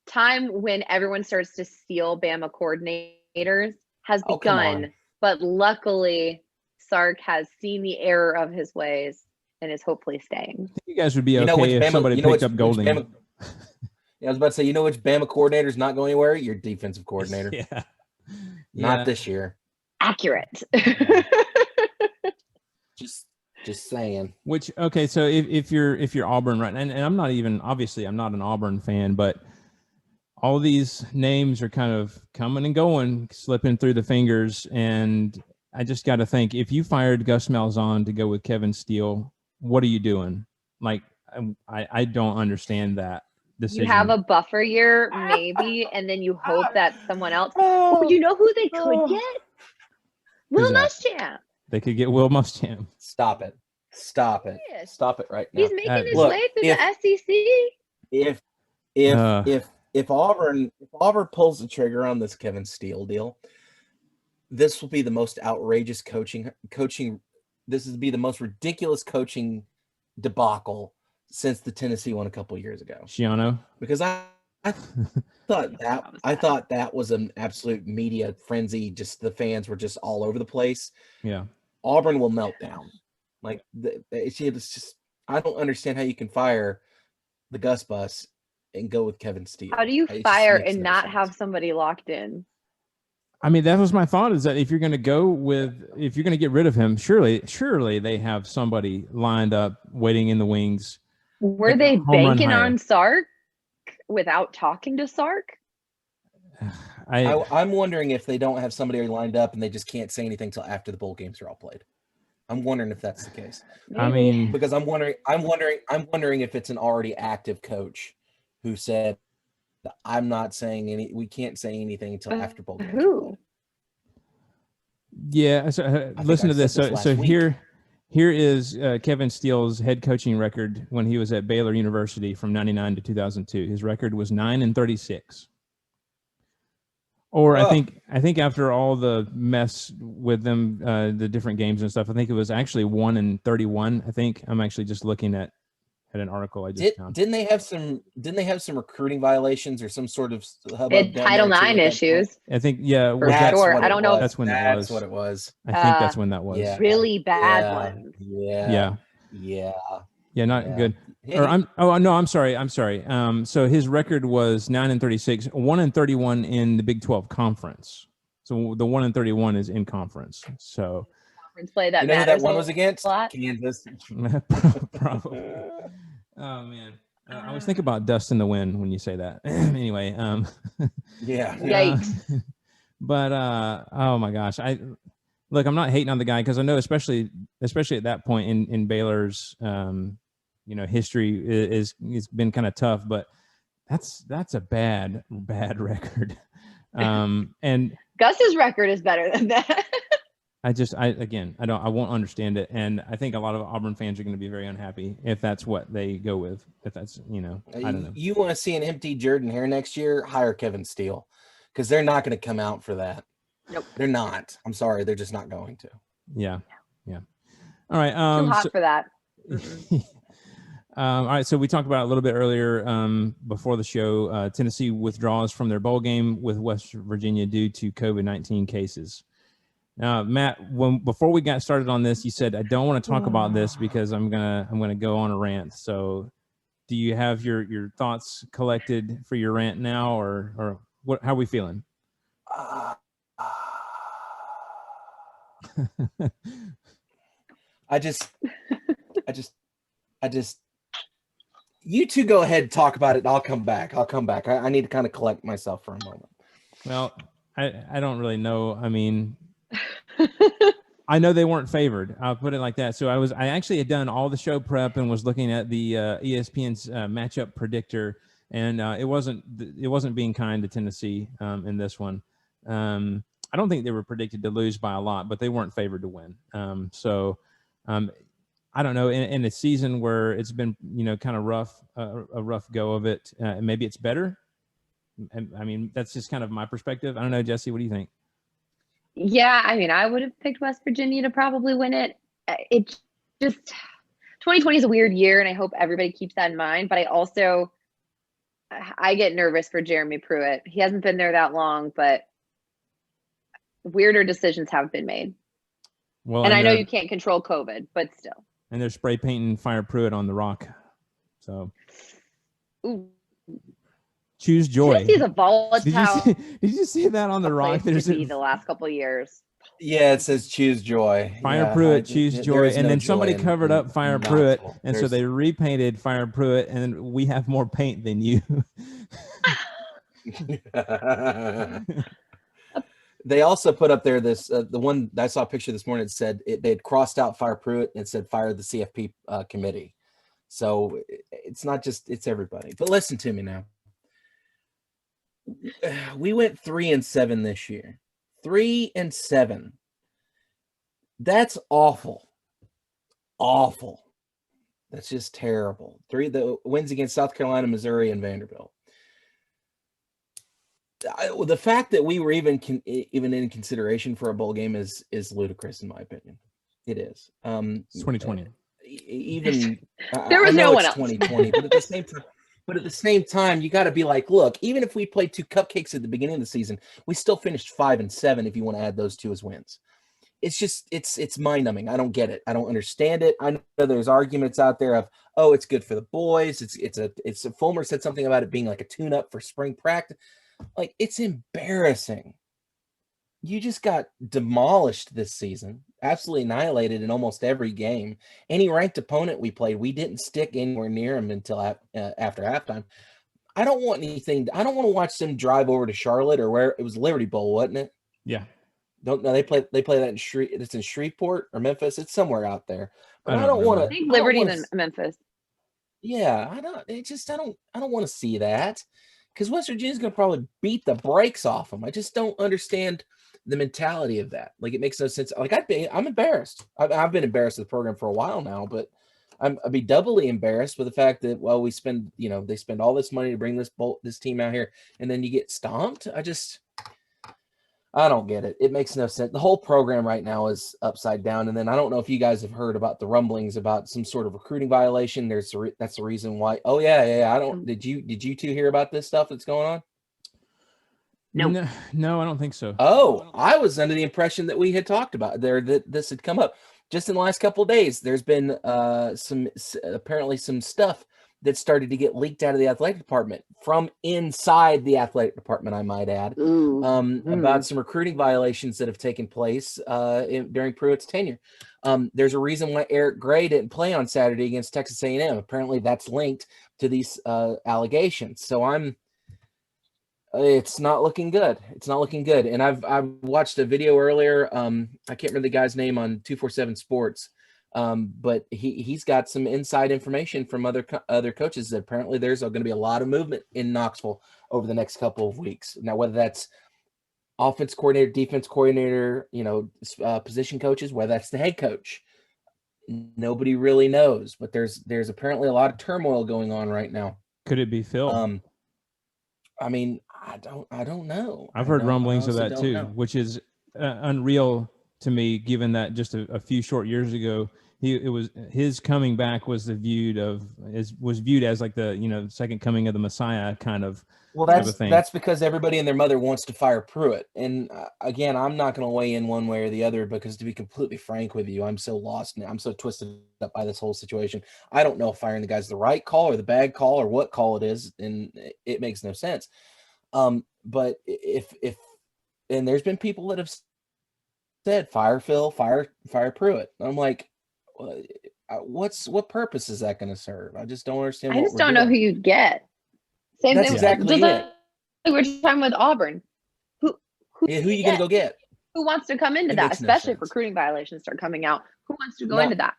time when everyone starts to steal Bama coordinators has begun, but luckily Sark has seen the error of his ways and is hopefully staying. I think you guys would be okay if somebody picked up Golding. Yeah, I was about to say, which Bama coordinator is not going anywhere? Your defensive coordinator. Yeah. Not this year. Accurate. Just saying. Which, okay, so if you're Auburn, right, and I'm not even, obviously I'm not an Auburn fan, but all these names are kind of coming and going, slipping through the fingers, and I just got to think, if you fired Gus Malzahn to go with Kevin Steele, what are you doing? Like, I don't understand that decision. You have a buffer year, maybe, and then you hope that someone else. Oh, you know who they could get? Will Muschamp. They could get Will Muschamp. Stop it. Stop it right now. He's making his way through the SEC. If Auburn pulls the trigger on this Kevin Steele deal, this will be the most outrageous coaching. This will be the most ridiculous coaching debacle since the Tennessee one a couple of years ago. Schiano, because I thought that was an absolute media frenzy. Just the fans were just all over the place. Yeah, Auburn will melt down. Like it's just, I don't understand how you can fire the Gus Bus and go with Kevin Steele. How do you fire and not have somebody locked in? I mean, that was my thought, is that if you're going to get rid of him, surely they have somebody lined up waiting in the wings. Were they banking on Sark without talking to Sark? I'm wondering if they don't have somebody lined up and they just can't say anything till after the bowl games are all played. I'm wondering if that's the case. I mean, because I'm wondering if it's an already active coach who said, I'm not saying we can't say anything until after bowl games. Who? Yeah. So listen to this. So week. here is Kevin Steele's head coaching record when he was at Baylor University from 99 to 2002. His record was 9-36. Or I think after all the mess with them, the different games and stuff, I think it was actually 1-31. I think I'm actually just looking at an article I just found. Didn't they have some recruiting violations or some sort of Title IX issues? I think I don't know. That's when that's what it was. I think that's when that was. Yeah. Really bad ones. Yeah, not good. Or I'm sorry. So his record was 9-36, 1-31 in the Big 12 conference. So the 1-31 is in conference. So conference play that you know who matters that one was against? Kansas. Probably. Oh man, I always think about dust in the wind when you say that. Anyway, Yikes. But oh my gosh, I'm not hating on the guy because I know especially at that point in Baylor's history is been kind of tough, but that's a bad record. And Gus's record is better than that. I won't understand it, and I think a lot of Auburn fans are going to be very unhappy if that's what they go with. If that's I don't know. You want to see an empty Jordan Hare next year? Hire Kevin Steele, because they're not going to come out for that. Nope, they're not. I'm sorry, they're just not going to. Yeah. All right. Too hot for that. All right, so we talked about it a little bit earlier before the show. Tennessee withdraws from their bowl game with West Virginia due to COVID-19 cases. Now, Matt, before we got started on this, you said I don't want to talk about this because I'm gonna go on a rant. So, do you have your thoughts collected for your rant now, or what? How are we feeling? I just. You two go ahead and talk about it. I'll come back. I need to kind of collect myself for a moment. Well, I don't really know. I mean, I know they weren't favored. I'll put it like that. So I actually had done all the show prep and was looking at the ESPN's matchup predictor, and it wasn't being kind to Tennessee in this one. I don't think they were predicted to lose by a lot, but they weren't favored to win. I don't know, in a season where it's been, kind of rough, a rough go of it, maybe it's better. I mean, that's just kind of my perspective. I don't know, Jesse, what do you think? Yeah, I mean, I would have picked West Virginia to probably win it. It just 2020 is a weird year, and I hope everybody keeps that in mind. But I get nervous for Jeremy Pruitt. He hasn't been there that long, but weirder decisions have been made. Well, and I know you can't control COVID, but still. And they're spray painting Fire Pruitt on the rock. So, ooh. Choose joy. This is a volatile. Did you see that on the rock? There's the last couple of years. Yeah, it says choose joy. Fire Pruitt, choose joy. And then somebody covered up Fire Pruitt. And so they repainted Fire Pruitt, and we have more paint than you. They also put up there this the one I saw a picture this morning. It said they had crossed out Fire Pruitt and it said fire the CFP committee. So it's not just, it's everybody. But listen to me now. We went 3-7 this year. 3-7. That's awful. Awful. That's just terrible. The wins against South Carolina, Missouri, and Vanderbilt. The fact that we were even in consideration for a bowl game is ludicrous in my opinion. It is. It's 2020. Even there was no one else. 2020, but at the same time, you got to be like, look, even if we played 2 cupcakes at the beginning of the season, we still finished 5-7. If you want to add those 2 as wins, it's just it's mind numbing. I don't get it. I don't understand it. I know there's arguments out there of, oh, it's good for the boys. It's Fulmer said something about it being like a tune up for spring practice. Like, it's embarrassing. You just got demolished this season, absolutely annihilated in almost every game. Any ranked opponent we played, we didn't stick anywhere near them until after halftime. I don't want to watch them drive over to Charlotte or where it was Liberty Bowl, wasn't it? Yeah. They play that it's in Shreveport or Memphis. It's somewhere out there. But I don't want to. I think Liberty and Memphis. Yeah, I don't want to see that. because West Virginia's going to probably beat the brakes off them. I just don't understand the mentality of that. Like, it makes no sense. Like, I'm embarrassed. I've been embarrassed with the program for a while now, but I'd be doubly embarrassed with the fact that, well, they spend all this money to bring this team out here, and then you get stomped. I don't get it. It makes no sense. The whole program right now is upside down. And then I don't know if you guys have heard about the rumblings about some sort of recruiting violation. That's the reason why. Oh yeah. I don't. Did you two hear about this stuff that's going on? No, I don't think so. Oh, I was under the impression that we had talked about that this had come up just in the last couple of days. There's been apparently some stuff that started to get leaked out of the athletic department from inside the athletic department, I might add, about some recruiting violations that have taken place during Pruitt's tenure. There's a reason why Eric Gray didn't play on Saturday against Texas A&M. Apparently that's linked to these allegations. So it's not looking good. It's not looking good. And I've watched a video earlier. I can't remember the guy's name on 247 Sports. But he's got some inside information from other coaches that apparently there's going to be a lot of movement in Knoxville over the next couple of weeks. Now, whether that's offense coordinator, defense coordinator, position coaches, whether that's the head coach, nobody really knows. But there's apparently a lot of turmoil going on right now. Could it be Phil? I mean, I don't know. I've heard rumblings of that too, which is unreal to me, given that just a few short years ago, his coming back was viewed as like the second coming of the Messiah kind of. Well, that's because everybody and their mother wants to fire Pruitt, and again, I'm not going to weigh in one way or the other because, to be completely frank with you, I'm so lost now. I'm so twisted up by this whole situation. I don't know if firing the guy's the right call or the bad call or what call it is, and it makes no sense. But if and there's been people that have said fire Phil, fire Pruitt. I'm like, what purpose is that going to serve? I just don't understand. I just don't know who you'd get. Same That's thing. Exactly it. Like we're talking with Auburn. Who are you going to go get? Who wants to come into that? Especially if recruiting violations start coming out. Who wants to go into that?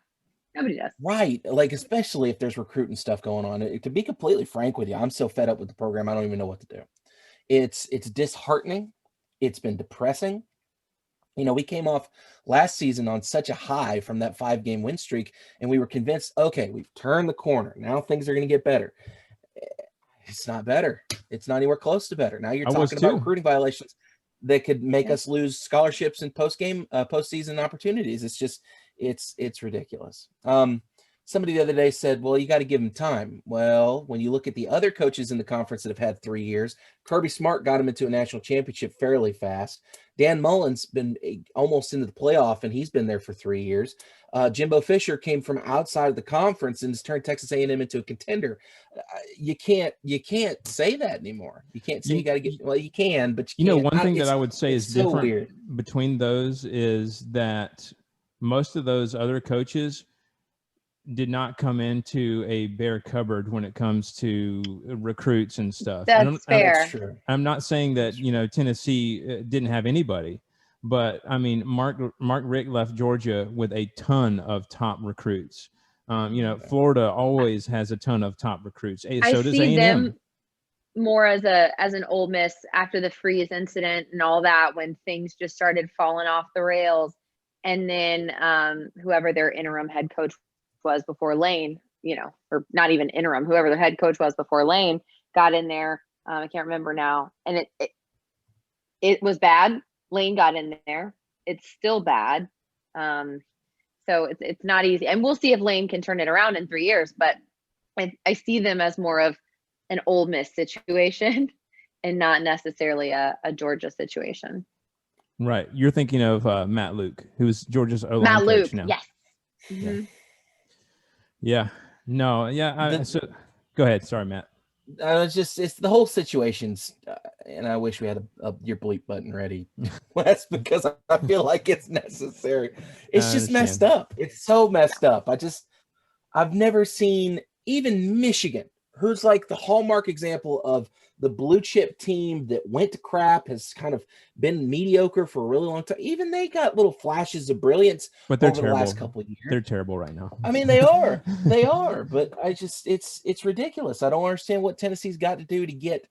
Nobody does. Right. Like, especially if there's recruiting stuff going on. To be completely frank with you, I'm so fed up with the program. I don't even know what to do. It's disheartening. It's been depressing. We came off last season on such a high from that 5-game win streak, and we were convinced, okay, we've turned the corner. Now things are going to get better. It's not better. It's not anywhere close to better. Now you're talking about recruiting violations that could make us lose scholarships and postseason opportunities. It's just, it's ridiculous. Somebody the other day said, well, you got to give him time. Well, when you look at the other coaches in the conference that have had 3 years, Kirby Smart got him into a national championship fairly fast. Dan Mullen's been almost into the playoff, and he's been there for 3 years. Jimbo Fisher came from outside of the conference and has turned Texas A&M into a contender. You can't say that anymore. You can't say you got to get. Well, you can, but one thing that I would say is different between those is that most of those other coaches did not come into a bare cupboard when it comes to recruits and stuff. That's fair. I'm not saying that, Tennessee didn't have anybody, but I mean, Mark Richt left Georgia with a ton of top recruits. Florida always has a ton of top recruits. So I does see A&M. them more as an Ole Miss after the Freeze incident and all that, when things just started falling off the rails. And then whoever their interim head coach was before Lane, or not even interim, whoever their head coach was before Lane got in there. I can't remember now. And it was bad. Lane got in there. It's still bad. So it's not easy. And we'll see if Lane can turn it around in 3 years. But I see them as more of an Ole Miss situation and not necessarily a Georgia situation. Right. You're thinking of Matt Luke, who's Georgia's O-line Matt Luke, coach now. yes. Mm-hmm. Yeah. No. Yeah. So go ahead. Sorry, Matt. It's the whole situation's, and I wish we had your bleep button ready, Wes, because I feel like it's necessary. It's just messed up. It's so messed up. I've never seen even Michigan, who's like the hallmark example of the blue chip team that went to crap, has kind of been mediocre for a really long time. Even they got little flashes of brilliance, but they're over terrible. The last couple of years. They're terrible right now. I mean, they are, but it's ridiculous. I don't understand what Tennessee's got to do to get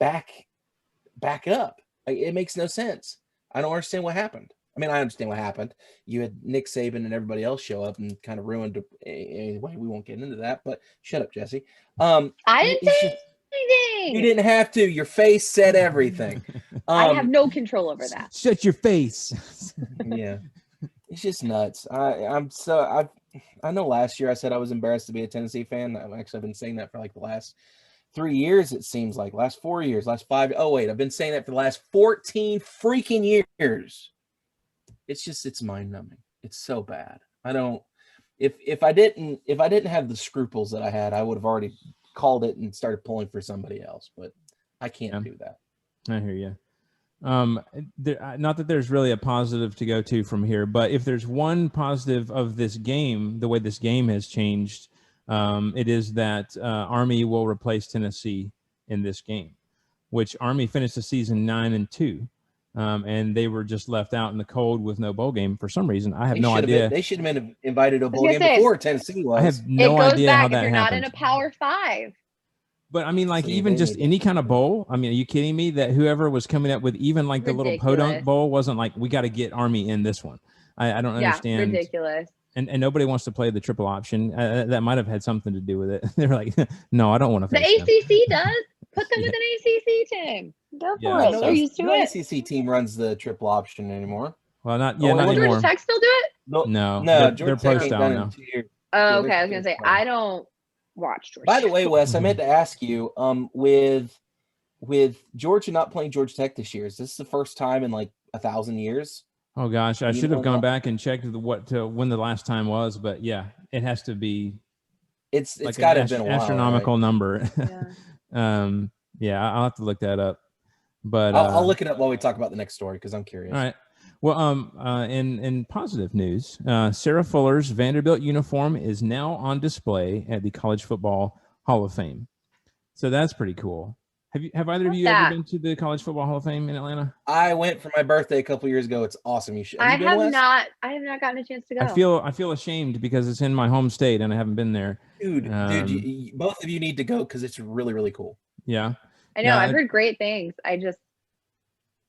back up. Like, it makes no sense. I don't understand what happened. I mean, I understand what happened. You had Nick Saban and everybody else show up and kind of ruined. Anyway, we won't get into that. But shut up, Jesse. I didn't say anything. You didn't have to. Your face said everything. I have no control over that. Shut your face. Yeah, it's just nuts. I know last year I said I was embarrassed to be a Tennessee fan. I've been saying that for like the last 3 years. It seems like last 4 years, last 5. Oh wait, I've been saying that for the last 14 freaking years. It's mind numbing. It's so bad. If I didn't have the scruples that I had, I would have already called it and started pulling for somebody else, but I can't do that. I hear you. Not that there's really a positive to go to from here, but if there's one positive of this game, the way this game has changed, it is that Army will replace Tennessee in this game, which Army finished the season 9-2. And they were just left out in the cold with no bowl game for some reason. I have no idea. They should have been invited to a bowl game before Tennessee was. I have no idea how that happened. It goes back if you're not in a Power 5. But I mean, like, even just any kind of bowl. I mean, are you kidding me that whoever was coming up with even like the little podunk bowl wasn't like, we got to get Army in this one? I don't understand. Ridiculous. And nobody wants to play the triple option. That might have had something to do with it. They're like, no, I don't want to. The ACC does. Put them with an ACC team. Go for it. They're used to it. No ACC team runs the triple option anymore. Well, not anymore. Georgia Tech still do it? No, they're pro style now. Oh, okay. I was gonna say I don't watch Georgia. By the way, Wes, I meant to ask you, with Georgia not playing Georgia Tech this year, is this the first time in like 1,000 years? Oh gosh, I should have gone back and checked when the last time was, but yeah, it has to be. It's like got to have been a while, astronomical right? number. Yeah, I'll have to look that up. But I'll look it up while we talk about the next story because I'm curious. All right. Well, in positive news, Sarah Fuller's Vanderbilt uniform is now on display at the College Football Hall of Fame. So that's pretty cool. Have either of you ever been to the College Football Hall of Fame in Atlanta? I went for my birthday a couple years ago. It's awesome. You should. I have not gotten a chance to go. I feel ashamed because it's in my home state and I haven't been there. Dude, both of you need to go because it's really, really cool. Yeah. I know. I've heard great things. I just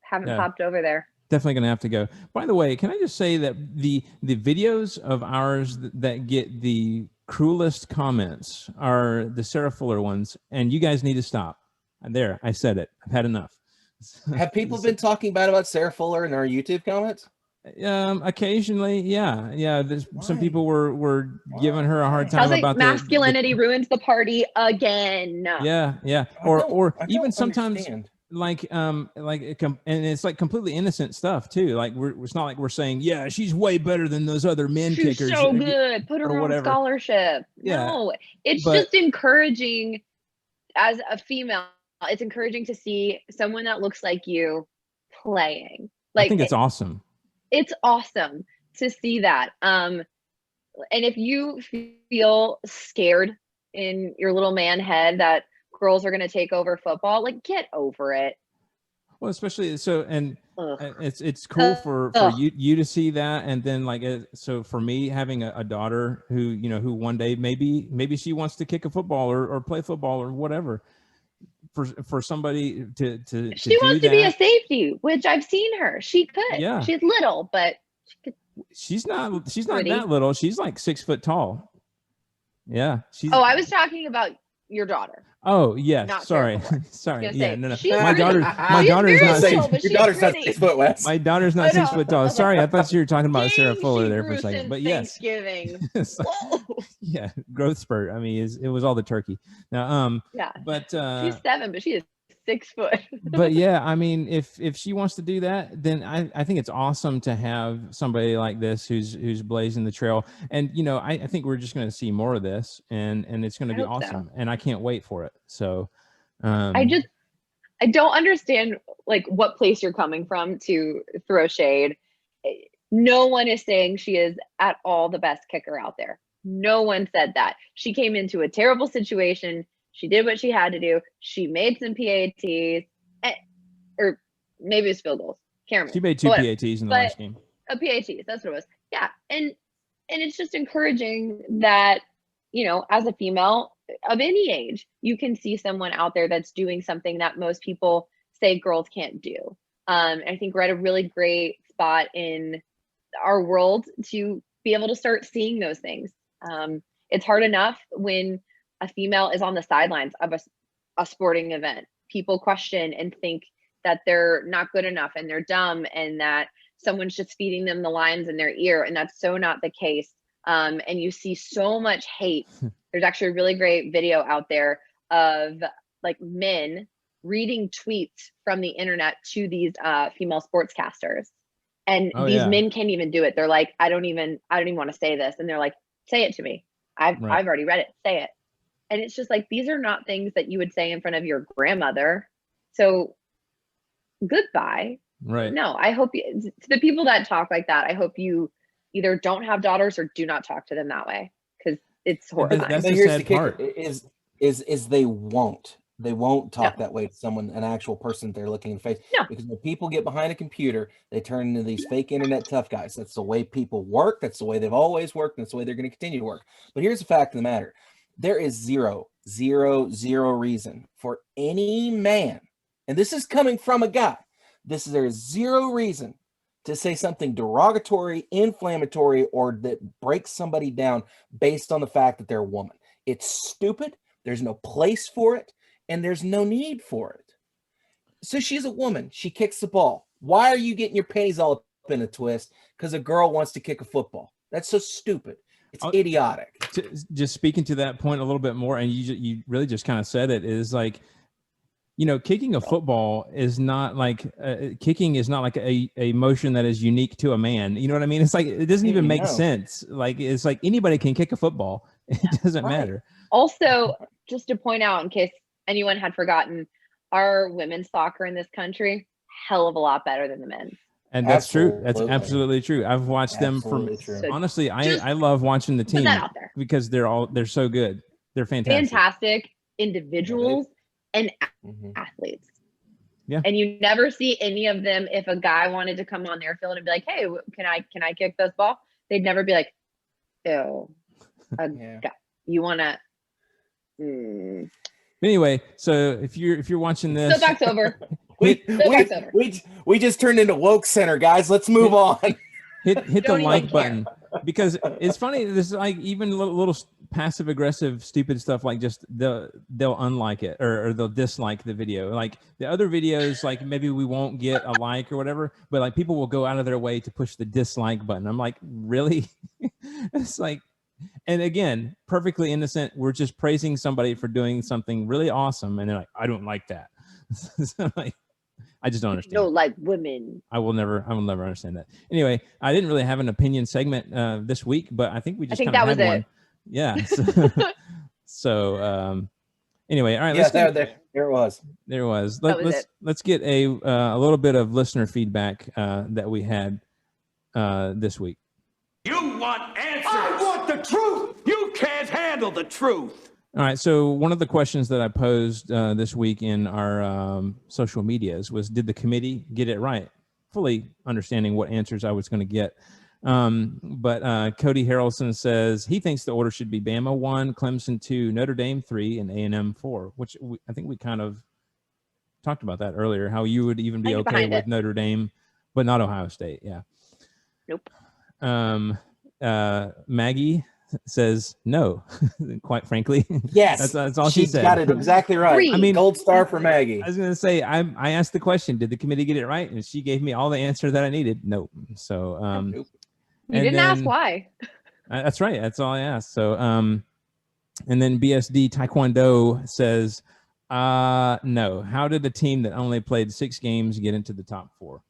haven't popped over there. Definitely going to have to go. By the way, can I just say that the videos of ours that get the cruelest comments are the Sarah Fuller ones, and you guys need to stop. There, I said it. I've had enough. Have people been talking bad about Sarah Fuller in our YouTube comments? Occasionally, yeah. There's some people were giving her a hard time about masculinity ruins the party again. Yeah. Or even sometimes and it's like completely innocent stuff too. Like it's not like we're saying, yeah, she's way better than those other men kickers. She's so good. Put her on scholarship. Yeah. No, it's just encouraging as a female. It's encouraging to see someone that looks like you playing. I think it's awesome. It's awesome to see that. And if you feel scared in your little man head that girls are going to take over football, like, get over it. Well, especially it's cool for you to see that, and then so for me having a daughter who one day maybe she wants to kick a football or play football or whatever. For somebody to she wants to be a safety, which I've seen her. She could. Yeah. She's little, but she could. She's not that little. She's like 6 foot tall. Yeah. I was talking about your daughter. Oh yes. Sorry. Yeah. No. My daughter's not 6 foot, Wes. My daughter's not 6 foot tall. Sorry, I thought you were talking about Sarah Fuller there for a second. But yes. Thanksgiving. Yeah, growth spurt. I mean, it was all the turkey. Now, but she's 7, but she is 6 foot. But yeah, I mean, if she wants to do that, then I think it's awesome to have somebody like this who's blazing the trail. And I think we're just going to see more of this, and it's going to be awesome. And I can't wait for it. So, I don't understand what place you're coming from to throw shade. No one is saying she is at all the best kicker out there. No one said that. She came into a terrible situation. She did what she had to do. She made some PATs, or maybe it was field goals. Can't remember. She made 2 PATs in the last game. PATs, that's what it was. Yeah, and it's just encouraging that as a female, of any age, you can see someone out there that's doing something that most people say girls can't do. I think we're at a really great spot in our world to be able to start seeing those things. It's hard enough when a female is on the sidelines of a sporting event. People question and think that they're not good enough and they're dumb and that someone's just feeding them the lines in their ear. And that's so not the case. And you see so much hate. There's actually a really great video out there of like men reading tweets from the internet to these female sportscasters. And these men can't even do it. They're like, I don't even want to say this. And they're like, say it to me. I've already read it. Say it. And it's just like, these are not things that you would say in front of your grandmother. So goodbye. Right. No, I hope to the people that talk like that, I hope you either don't have daughters or do not talk to them that way, because it's horrifying. That's But the here's sad the kicker, part. is they won't talk that way to someone, an actual person that they're looking in the face. No. Because when people get behind a computer, they turn into these fake internet tough guys. That's the way people work. That's the way they've always worked. And that's the way they're going to continue to work. But here's the fact of the matter. There is zero reason for any man, and this is coming from a guy, there is zero reason to say something derogatory, inflammatory, or that breaks somebody down based on the fact that they're a woman. It's stupid. There's no place for it, and there's no need for it. So she's a woman. She kicks the ball. Why are you getting your panties all up in a twist because a girl wants to kick a football? That's so stupid. It's idiotic. Just speaking to that point a little bit more, and you really just kind of said it, is like, you know, kicking a football is not like kicking is not like a motion that is unique to a man. You know what I mean? It's like, it doesn't even make sense. Like, it's like anybody can kick a football. It doesn't matter. Also, just to point out, in case anyone had forgotten, our women's soccer in this country, hell of a lot better than the men's. And that's true. That's absolutely true. I've watched them from, honestly, I love watching the team put that out there, because they're so good. They're fantastic. Fantastic individuals and athletes. Yeah. And you never see any of them, if a guy wanted to come on their field and be like, hey, can I kick this ball? They'd never be like, ew, guy, you want to. Anyway, so if you're watching this, soapbox over. We just turned into woke center, guys. Let's move on. Hit the like button, because it's funny. There's like even little passive aggressive stupid stuff, like just they'll unlike it or they'll dislike the video. Like the other videos, like maybe we won't get a like or whatever, but like people will go out of their way to push the dislike button. I'm like, really? It's like, and again, perfectly innocent. We're just praising somebody for doing something really awesome, and they're like, I don't like that. So like, I just don't understand. No, like women. I will never understand that. Anyway, I didn't really have an opinion segment this week, but I think we just kind of had one. Yeah. So anyway, all right. Yeah, there it was. There it was. Let's get a little bit of listener feedback that we had this week. You want answers. I want the truth. You can't handle the truth. All right. So one of the questions that I posed this week in our social medias was, did the committee get it right? Fully understanding what answers I was going to get. But Cody Harrelson says he thinks the order should be Bama 1, Clemson 2, Notre Dame 3, and A&M 4, which I think we kind of talked about that earlier, how you would even be okay with Notre Dame, but not Ohio State. Yeah. Nope. Maggie says no, quite frankly. Yes. That's all she said. Got it exactly right. I mean, gold star for Maggie. I was going to say, I asked the question, did the committee get it right? And she gave me all the answer that I needed. Nope. So, you didn't ask why. That's right. That's all I asked. So, and then BSD Taekwondo says, no. How did a team that only played 6 games get into the top 4?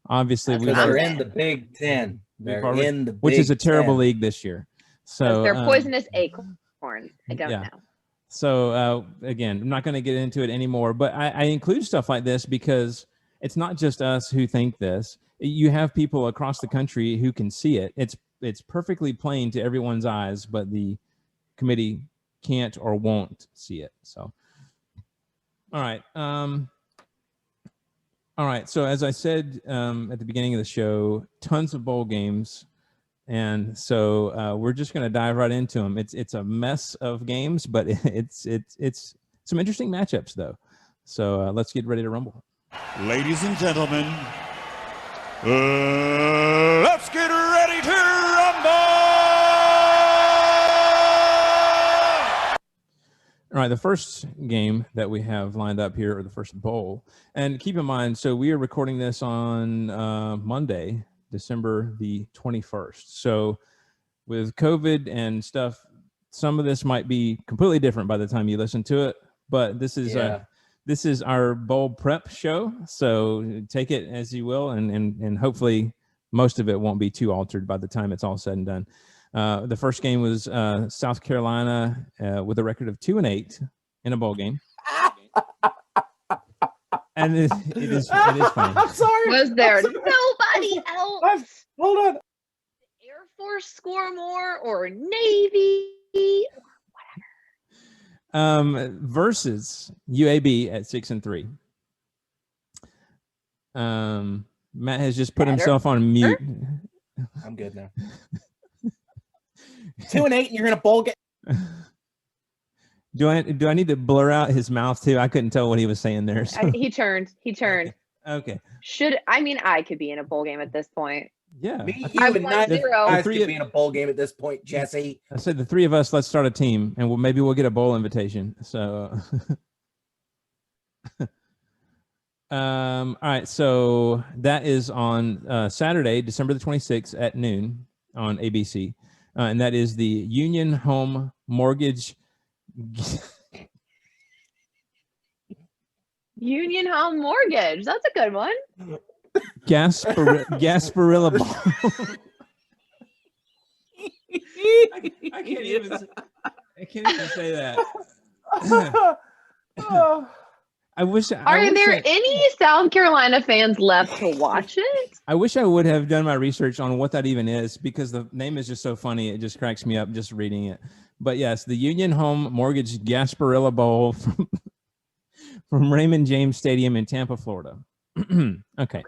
Obviously, we're in the Big Ten. They're in the Big which is a terrible 10. league this year. So they're poisonous acorns. I don't know. So again, I'm not going to get into it anymore, but I include stuff like this because it's not just us who think this. You have people across the country who can see it. It's perfectly plain to everyone's eyes, but the committee can't or won't see it. So, all right. All right. So as I said at the beginning of the show, tons of bowl games And so we're just going to dive right into them. It's a mess of games, but it's some interesting matchups though. So let's get ready to rumble. Ladies and gentlemen, let's get ready to rumble! All right, the first game that we have lined up here, or the first bowl, and keep in mind, so we are recording this on Monday, December the 21st. So with COVID and stuff, some of this might be completely different by the time you listen to it, but this is our bowl prep show, so take it as you will, and hopefully most of it won't be too altered by the time it's all said and done. The first game was South Carolina with a record of 2-8 in a bowl game. And it is funny. I'm sorry. Was there nobody else? Hold on. Air Force score more or Navy? Versus UAB at 6-3. Matt has just put himself on mute. I'm good now. 2-8, and you're in a bowl game. Do I need to blur out his mouth too? I couldn't tell what he was saying there. So. He turned. Okay. I could be in a bowl game at this point. Yeah. Me, I you, and won 9 0. guys could be in a bowl game at this point, Jesse. I said the three of us, let's start a team, and maybe we'll get a bowl invitation. So, all right. So that is on Saturday, December the 26th at noon on ABC, and that is the Union Home Mortgage. Union Home Mortgage. That's a good one. Gasparilla Ball. I can't even say that. I wish. Are there any South Carolina fans left to watch it? I wish I would have done my research on what that even is, because the name is just so funny. It just cracks me up just reading it. But yes, the Union Home Mortgage Gasparilla Bowl from Raymond James Stadium in Tampa, Florida. Okay.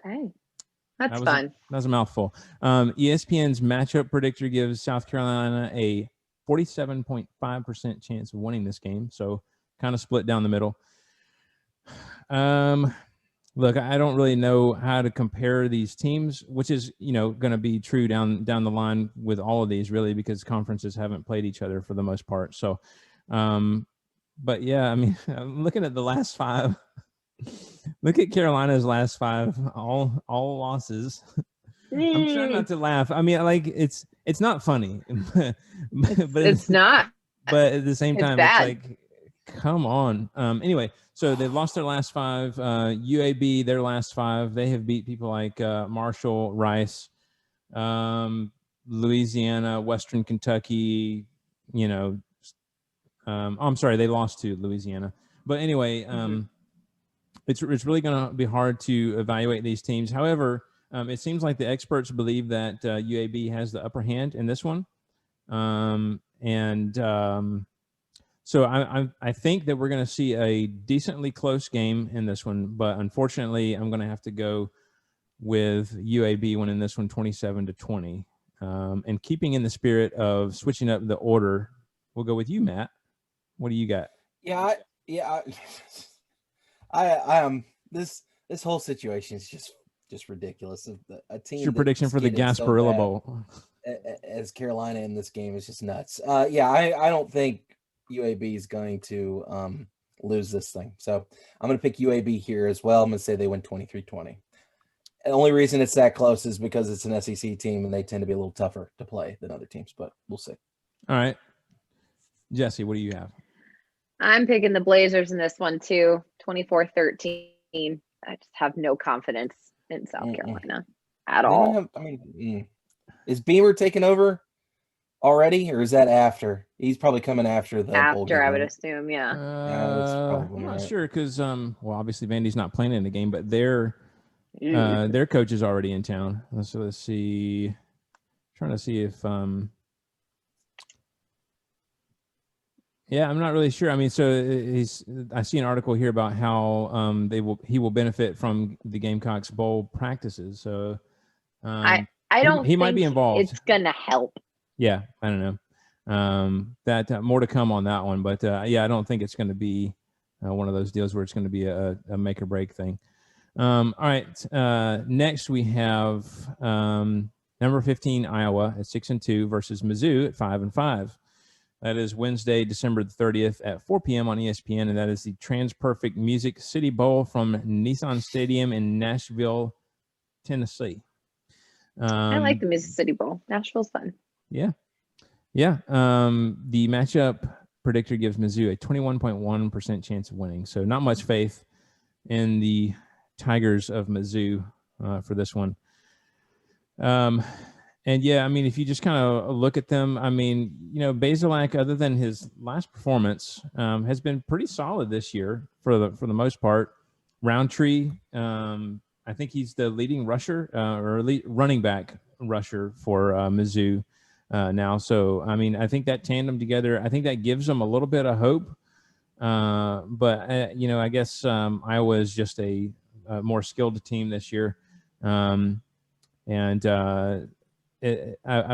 That's fun. That was a mouthful. ESPN's matchup predictor gives South Carolina a 47.5% chance of winning this game. So kind of split down the middle. Look, I don't really know how to compare these teams, which is, going to be true down the line with all of these, really, because conferences haven't played each other for the most part. So, but yeah, I mean, I'm looking at the last 5. Look at Carolina's last 5, all losses. I'm trying not to laugh. I mean, like it's not funny, but it's not. But at the same time, it's like, come on. Anyway, so they've lost their last 5. UAB, their last 5. They have beat people like Marshall, Rice, Louisiana, Western Kentucky. I'm sorry, they lost to Louisiana. But anyway, it's really going to be hard to evaluate these teams. However, it seems like the experts believe that UAB has the upper hand in this one. So I think that we're going to see a decently close game in this one, but unfortunately, I'm going to have to go with UAB winning this one 27-20. And keeping in the spirit of switching up the order, we'll go with you, Matt. What do you got? I this whole situation is just ridiculous. A team. What's your prediction for the Gasparilla Bowl? As Carolina in this game is just nuts. I don't think UAB is going to lose this thing. So I'm going to pick UAB here as well. I'm going to say they win 23-20. The only reason it's that close is because it's an SEC team and they tend to be a little tougher to play than other teams, but we'll see. All right. Jesse, what do you have? I'm picking the Blazers in this one too, 24-13. I just have no confidence in South Carolina at all. Is Beamer taking over already, or is that after? He's probably coming after the bowl game, I would assume, yeah. I'm not sure because, obviously Vandy's not playing in the game, but their coach is already in town. So let's see. Trying to see if I'm not really sure. I mean, so I see an article here about how he will benefit from the Gamecocks bowl practices. So I I don't he might think be involved. it's going to help. Yeah, I don't know. That more to come on that one, but yeah, I don't think it's going to be one of those deals where it's going to be a make or break thing. All right, next we have number 15 Iowa at 6-2 versus Mizzou at 5-5. That is Wednesday, December the 30th at 4 p.m. on ESPN, and that is the TransPerfect Music City Bowl from Nissan Stadium in Nashville, Tennessee. I like the Mississippi Bowl. Nashville's fun. Yeah. Yeah. The matchup predictor gives Mizzou a 21.1% chance of winning. So not much faith in the Tigers of Mizzou for this one. And yeah, I mean, if you just kind of look at them, I mean, Bazelak, other than his last performance, has been pretty solid this year for the most part. Roundtree, I think he's the leading rusher or running back rusher for Mizzou now. So, I mean, I think that tandem together, I think that gives them a little bit of hope. But I guess Iowa is just a more skilled team this year. I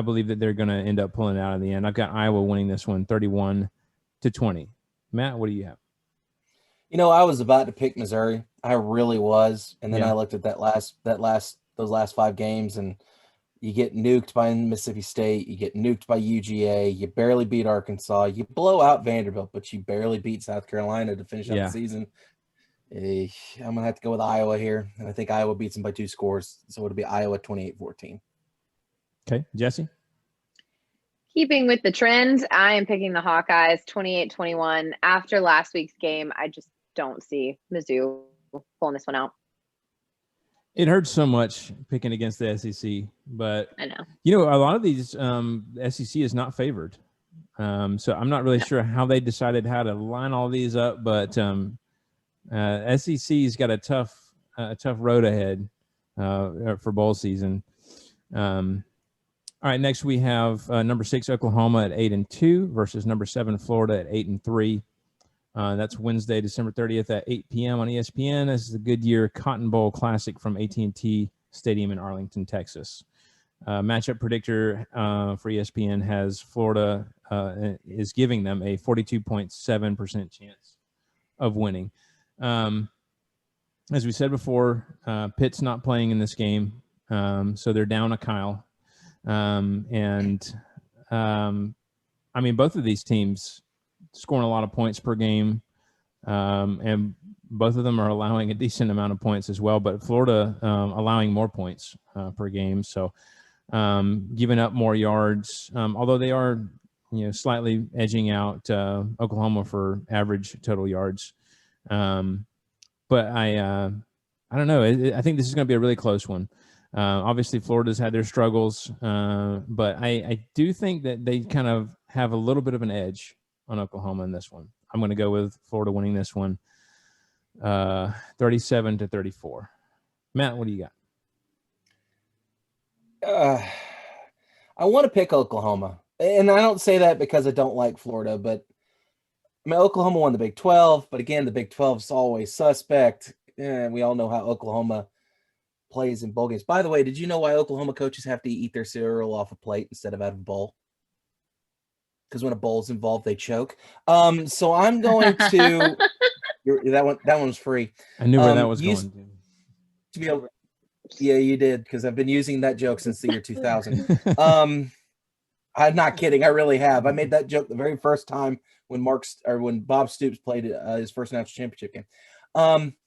believe that they're going to end up pulling it out in the end. I've got Iowa winning this one 31-20. Matt, what do you have? I was about to pick Missouri. I really was. And then Yeah. I looked at those last 5 games, and you get nuked by Mississippi State. You get nuked by UGA. You barely beat Arkansas. You blow out Vanderbilt, but you barely beat South Carolina to finish out the season. I'm going to have to go with Iowa here. And I think Iowa beats them by 2 scores. So it'll be Iowa 28-14. Okay. Jesse? Keeping with the trend, I am picking the Hawkeyes 28-21. After last week's game, I just don't see Mizzou pulling this one out. It hurts so much picking against the SEC, but I know. A lot of these SEC is not favored. So I'm not really sure how they decided how to line all these up, but SEC's got a tough road ahead for bowl season. All right, next we have number 6 Oklahoma at 8-2 versus number 7 Florida at 8-3. That's Wednesday, December 30th at 8 p.m. on ESPN. This is the Goodyear Cotton Bowl Classic from AT&T Stadium in Arlington, Texas. Matchup predictor for ESPN has Florida is giving them a 42.7% chance of winning. As we said before, Pitt's not playing in this game, so they're down a Kyle. I mean, both of these teams scoring a lot of points per game, and both of them are allowing a decent amount of points as well, but Florida allowing more points per game. So giving up more yards, although they are, slightly edging out Oklahoma for average total yards. But I don't know. I think this is going to be a really close one. Obviously, Florida's had their struggles, but I do think that they kind of have a little bit of an edge on Oklahoma in this one. I'm going to go with Florida winning this one 37-34. Matt, what do you got? I want to pick Oklahoma, and I don't say that because I don't like Florida, but I mean, Oklahoma won the Big 12, but again, the Big 12 is always suspect, and we all know how Oklahoma plays in bowl games. By the way, did you know why Oklahoma coaches have to eat their cereal off a plate instead of out of a bowl? Because when a bowl's involved, they choke. So I'm going to that one's free. I knew where that was going. To be able, yeah, you did, because I've been using that joke since the year 2000. I'm not kidding. I really have. I made that joke the very first time when Bob Stoops played his first national championship game.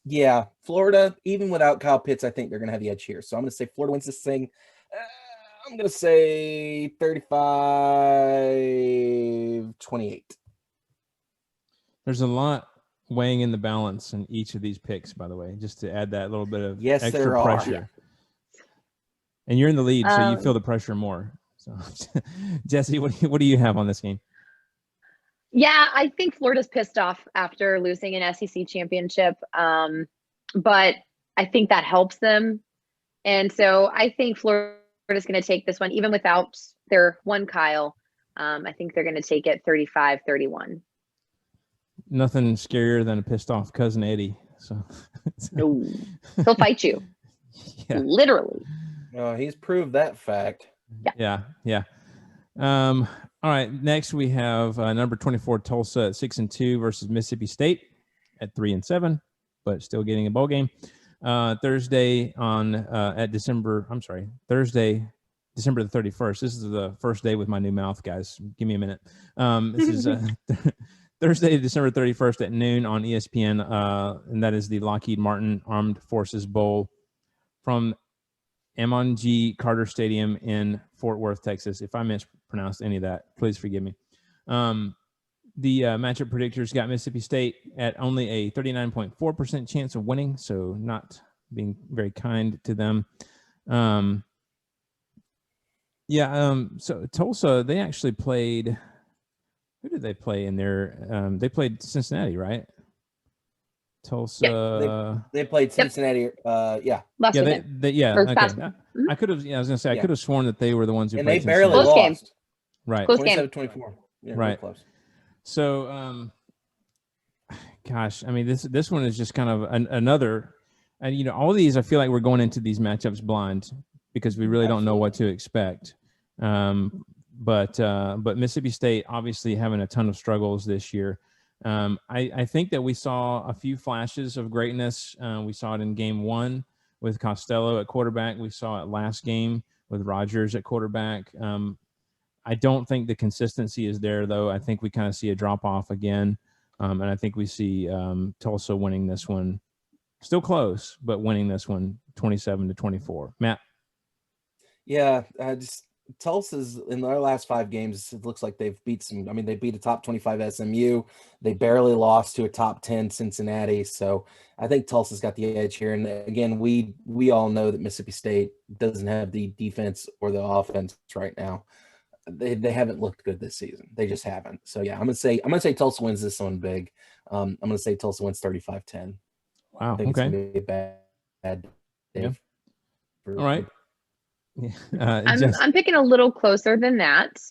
Yeah, Florida, even without Kyle Pitts, I think they're going to have the edge here. So I'm going to say Florida wins this thing. I'm going to say 35-28. There's a lot weighing in the balance in each of these picks, by the way, just to add that little bit of extra pressure. And you're in the lead, so you feel the pressure more. So, Jesse, what do you have on this game? Yeah, I think Florida's pissed off after losing an SEC championship, but I think that helps them. And so I think Florida's going to take this one, even without their one Kyle. I think they're going to take it 35-31. Nothing scarier than a pissed off cousin Eddie. So no, he'll fight you. Yeah. Literally. He's proved that fact. Yeah. All right. Next, we have number 24 Tulsa at 6-2 versus Mississippi State at 3-7, but still getting a bowl game. Thursday December the 31st. This is the first day with my new mouth, guys. Give me a minute. This is Thursday, December 31st at noon on ESPN, and that is the Lockheed Martin Armed Forces Bowl from M&G Carter Stadium in Fort Worth, Texas. If I mispronounced any of that, please forgive me. The matchup predictors got Mississippi State at only a 39.4% chance of winning, so not being very kind to them. So Tulsa, they actually played. Who did they play in there? They played Cincinnati, right? Tulsa. They played Cincinnati. Last Okay. I could have. I was gonna say I could have sworn that they were the ones who. And played they barely Close lost. game. Right. Close game. 27-24. Yeah, Right. Close. So, gosh, I mean, this one is just kind of another. And all of these, I feel like we're going into these matchups blind because we really don't know what to expect. But Mississippi State obviously having a ton of struggles this year. I think that we saw a few flashes of greatness. We saw it in game 1 with Costello at quarterback. We saw it last game with Rogers at quarterback. I don't think the consistency is there, though. I think we kind of see a drop off again. And I think we see Tulsa winning this one. Still close, but winning this one 27-24. Matt? Yeah, Tulsa's in their last 5 games, it looks like they've beat they beat a top 25 SMU. They barely lost to a top 10 Cincinnati. So I think Tulsa's got the edge here. And again, we all know that Mississippi State doesn't have the defense or the offense right now. They haven't looked good this season. They just haven't. So yeah, I'm gonna say Tulsa wins this one big. I'm gonna say Tulsa wins 35-10. Wow. I think Okay. it's gonna be a bad day. Yeah. All right. I'm picking a little closer than that.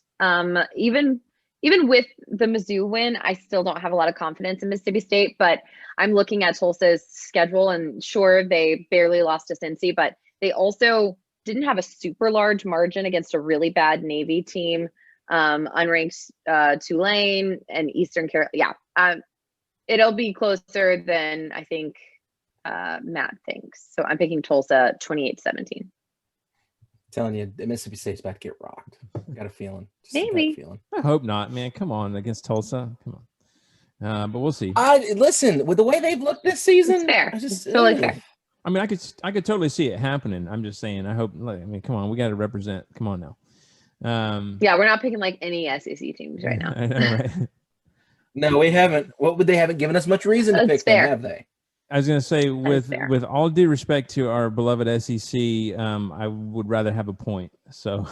Even with the Mizzou win, I still don't have a lot of confidence in Mississippi State, but I'm looking at Tulsa's schedule, and sure, they barely lost to Cincy, but they also didn't have a super large margin against a really bad Navy team, unranked Tulane and Eastern Carolina. Yeah, it'll be closer than I think Matt thinks. So I'm picking Tulsa 28-17. Telling you, Mississippi State's about to get rocked. Got a feeling. Maybe. I hope not, man. Come on, against Tulsa. Come on. But we'll see. Listen, with the way they've looked this season, It's fair. It's totally fair. I mean, I could totally see it happening. I'm just saying. I hope. I mean, come on, we got to represent. Come on now. Yeah, we're not picking like any SEC teams right now. I know, right? No, we haven't. They haven't given us much reason to That's pick fair. them, have they? I was going to say, fair. with all due respect to our beloved SEC, I would rather have a point. So,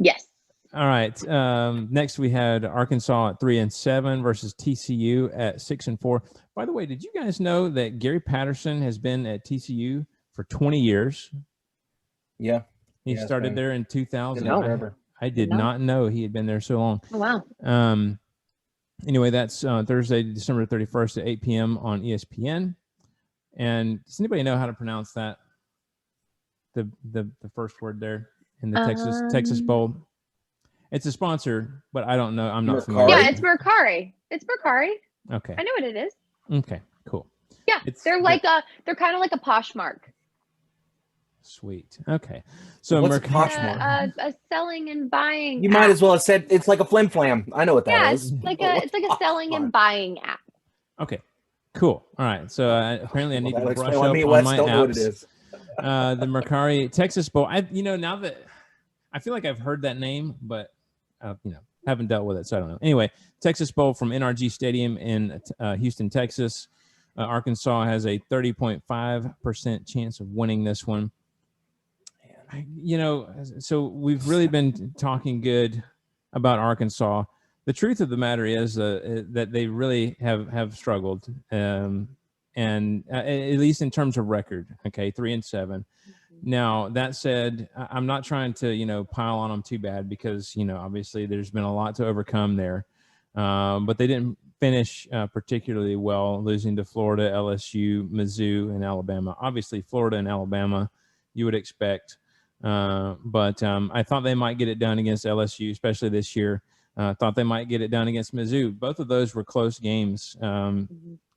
Yes. all right. Next, we had Arkansas at 3-7 versus TCU at 6-4. By the way, did you guys know that Gary Patterson has been at TCU for 20 years? Yeah. He Yeah, started right. there in 2000. No. Forever. I did No. not know he had been there so long. Oh, wow. Anyway, that's Thursday, December 31st at 8 p.m. on ESPN. And does anybody know how to pronounce that? The first word there in the Texas Bowl. It's a sponsor, but I don't know. I'm not familiar. Yeah, with it's Mercari. It's Mercari. Okay. I know what it is. Okay. Cool. Yeah, they're kind of like a Poshmark. Sweet. Okay. So What's a Mercari. Poshmark? A selling and buying. You app. might as well have said it's like a flim flam. I know what that Yeah, is. it's like a selling and buying app. Okay. Cool. All right. So apparently I need to brush up me, on Wes, my don't know what it apps. is. The Mercari Texas Bowl. Now that I feel like I've heard that name, but haven't dealt with it, so I don't know. Anyway, Texas Bowl from NRG Stadium in Houston, Texas. Arkansas has a 30.5% chance of winning this one. So we've really been talking good about Arkansas. The truth of the matter is that they really have struggled, and at least in terms of record. Okay, 3-7. Now that said, I'm not trying to pile on them too bad because obviously there's been a lot to overcome there, but they didn't finish particularly well, losing to Florida, LSU, Mizzou, and Alabama. Obviously, Florida and Alabama you would expect. But I thought they might get it done against LSU, especially this year. Thought they might get it done against Mizzou. Both of those were close games.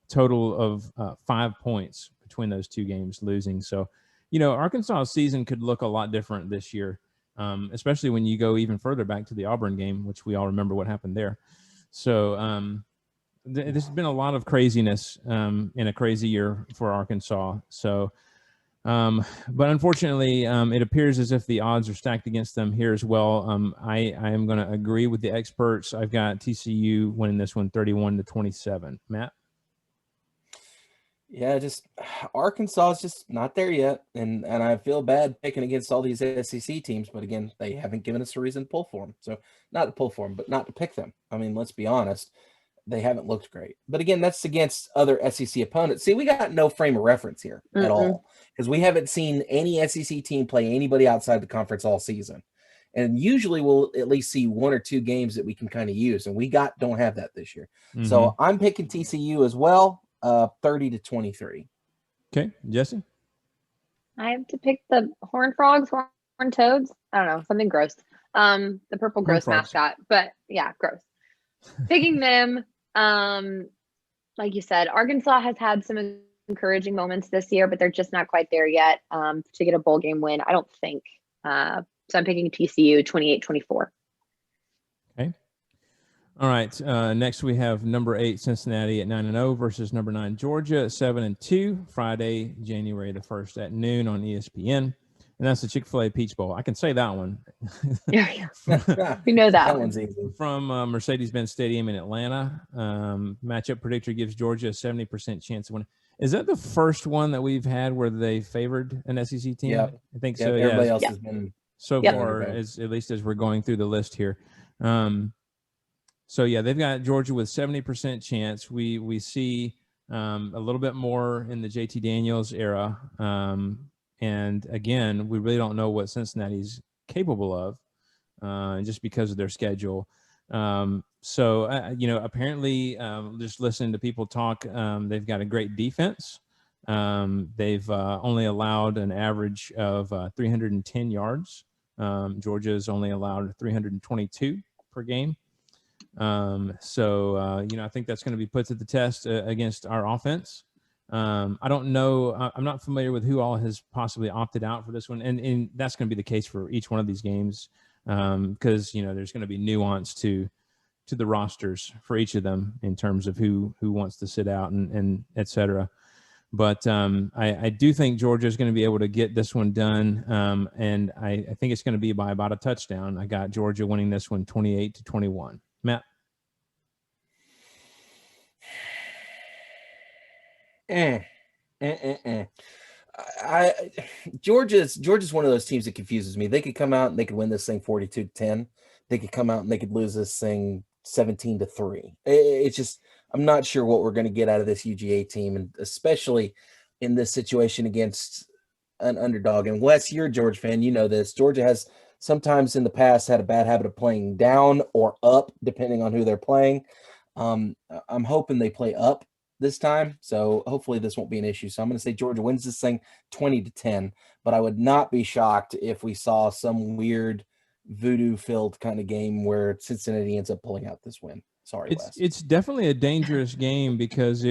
Total of 5 points between those two games, losing. So, Arkansas' season could look a lot different this year, especially when you go even further back to the Auburn game, which we all remember what happened there. So there's been a lot of craziness in a crazy year for Arkansas. So, but unfortunately, it appears as if the odds are stacked against them here as well. I am going to agree with the experts. I've got TCU winning this one 31-27. Matt? Yeah, just Arkansas is just not there yet, and I feel bad picking against all these SEC teams, but again, they haven't given us a reason to pull for them. So not to pull for them, but not to pick them. I mean, let's be honest, they haven't looked great. But again, that's against other SEC opponents. See, we got no frame of reference here at all because we haven't seen any SEC team play anybody outside the conference all season. And usually we'll at least see one or two games that we can kind of use, and we don't have that this year. So I'm picking TCU as well. 30-23. Okay, Jesse? I have to pick the Horned Frogs, Horned Toads. I don't know, something gross. The purple gross mascot, but yeah, gross. Picking them, like you said, Arkansas has had some encouraging moments this year, but they're just not quite there yet to get a bowl game win, I don't think. So I'm picking TCU 28-24. Okay. All right. Next, we have number 8 Cincinnati at 9-0 versus number 9 Georgia at 7-2. Friday, January the 1st at noon on ESPN, and that's the Chick-fil-A Peach Bowl. I can say that one. Yeah. We know that one's easy. From Mercedes-Benz Stadium in Atlanta. Matchup predictor gives Georgia a 70% chance of winning. Is that the first one that we've had where they favored an SEC team? Yeah, I think so. Everybody else has been so far, at least as we're going through the list here. So, yeah, they've got Georgia with 70% chance. We see a little bit more in the JT Daniels era. And, again, we really don't know what Cincinnati's capable of just because of their schedule. Apparently just listening to people talk, they've got a great defense. They've only allowed an average of 310 yards. Georgia's only allowed 322 per game. I think that's going to be put to the test against our offense. I don't know. I'm not familiar with who all has possibly opted out for this one. And that's going to be the case for each one of these games because, there's going to be nuance to the rosters for each of them in terms of who wants to sit out and et cetera. But I do think Georgia is going to be able to get this one done. And I think it's going to be by about a touchdown. I got Georgia winning this one 28-21. Matt? Georgia's one of those teams that confuses me. They could come out and they could win this thing 42-10. They could come out and they could lose this thing 17-3. It's just I'm not sure what we're going to get out of this UGA team, and especially in this situation against an underdog. And Wes, you're a Georgia fan, you know this. Georgia has sometimes in the past had a bad habit of playing down or up, depending on who they're playing. I'm hoping they play up this time, so hopefully this won't be an issue. So I'm going to say Georgia wins this thing 20-10, but I would not be shocked if we saw some weird voodoo-filled kind of game where Cincinnati ends up pulling out this win. Sorry, Wes. It's definitely a dangerous game because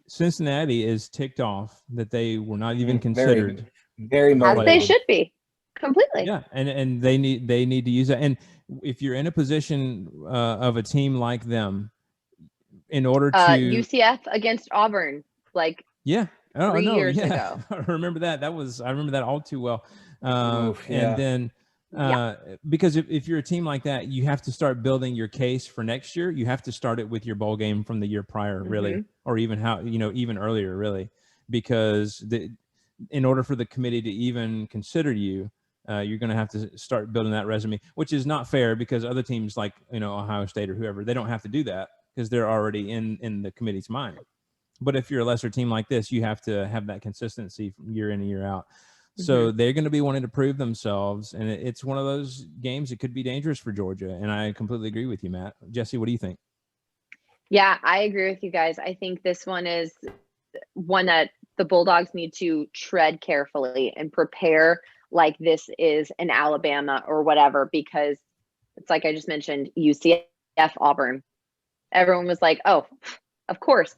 Cincinnati is ticked off that they were not even considered. Very motivated. As they should be. Completely. Yeah, and they need to use that. And if you're in a position of a team like them, in order to UCF against Auburn, 3 years ago. I remember that. I remember that all too well. And then because if you're a team like that, you have to start building your case for next year. You have to start it with your bowl game from the year prior, really, or even even earlier, really, because in order for the committee to even consider you, you're going to have to start building that resume, which is not fair because other teams like Ohio State or whoever, they don't have to do that because they're already in the committee's mind. But if you're a lesser team like this, you have to have that consistency from year in and year out. So they're going to be wanting to prove themselves, and it's one of those games that could be dangerous for Georgia. And I completely agree with you, Matt. Jesse, what do you think? Yeah, I agree with you guys. I think this one is one that the Bulldogs need to tread carefully and prepare like this is an Alabama or whatever, because it's like I just mentioned, UCF, Auburn. Everyone was like, oh, of course.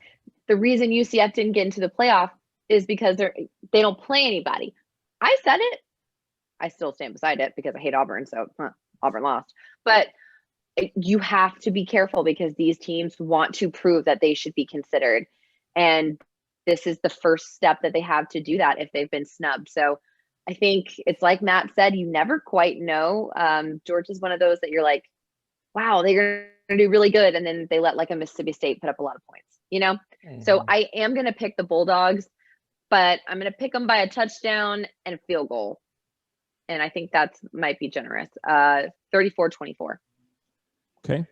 The reason UCF didn't get into the playoff is because they don't play anybody. I said it. I still stand beside it because I hate Auburn, so Auburn lost. But you have to be careful because these teams want to prove that they should be considered. And this is the first step that they have to do that if they've been snubbed. So I think it's like Matt said, you never quite know. Georgia's one of those that you're like, wow, they're going to do really good. And then they let like a Mississippi State put up a lot of points, you know? Mm-hmm. So I am going to pick the Bulldogs, but I'm going to pick them by a touchdown and a field goal. And I think that might be generous. 34-24. Okay.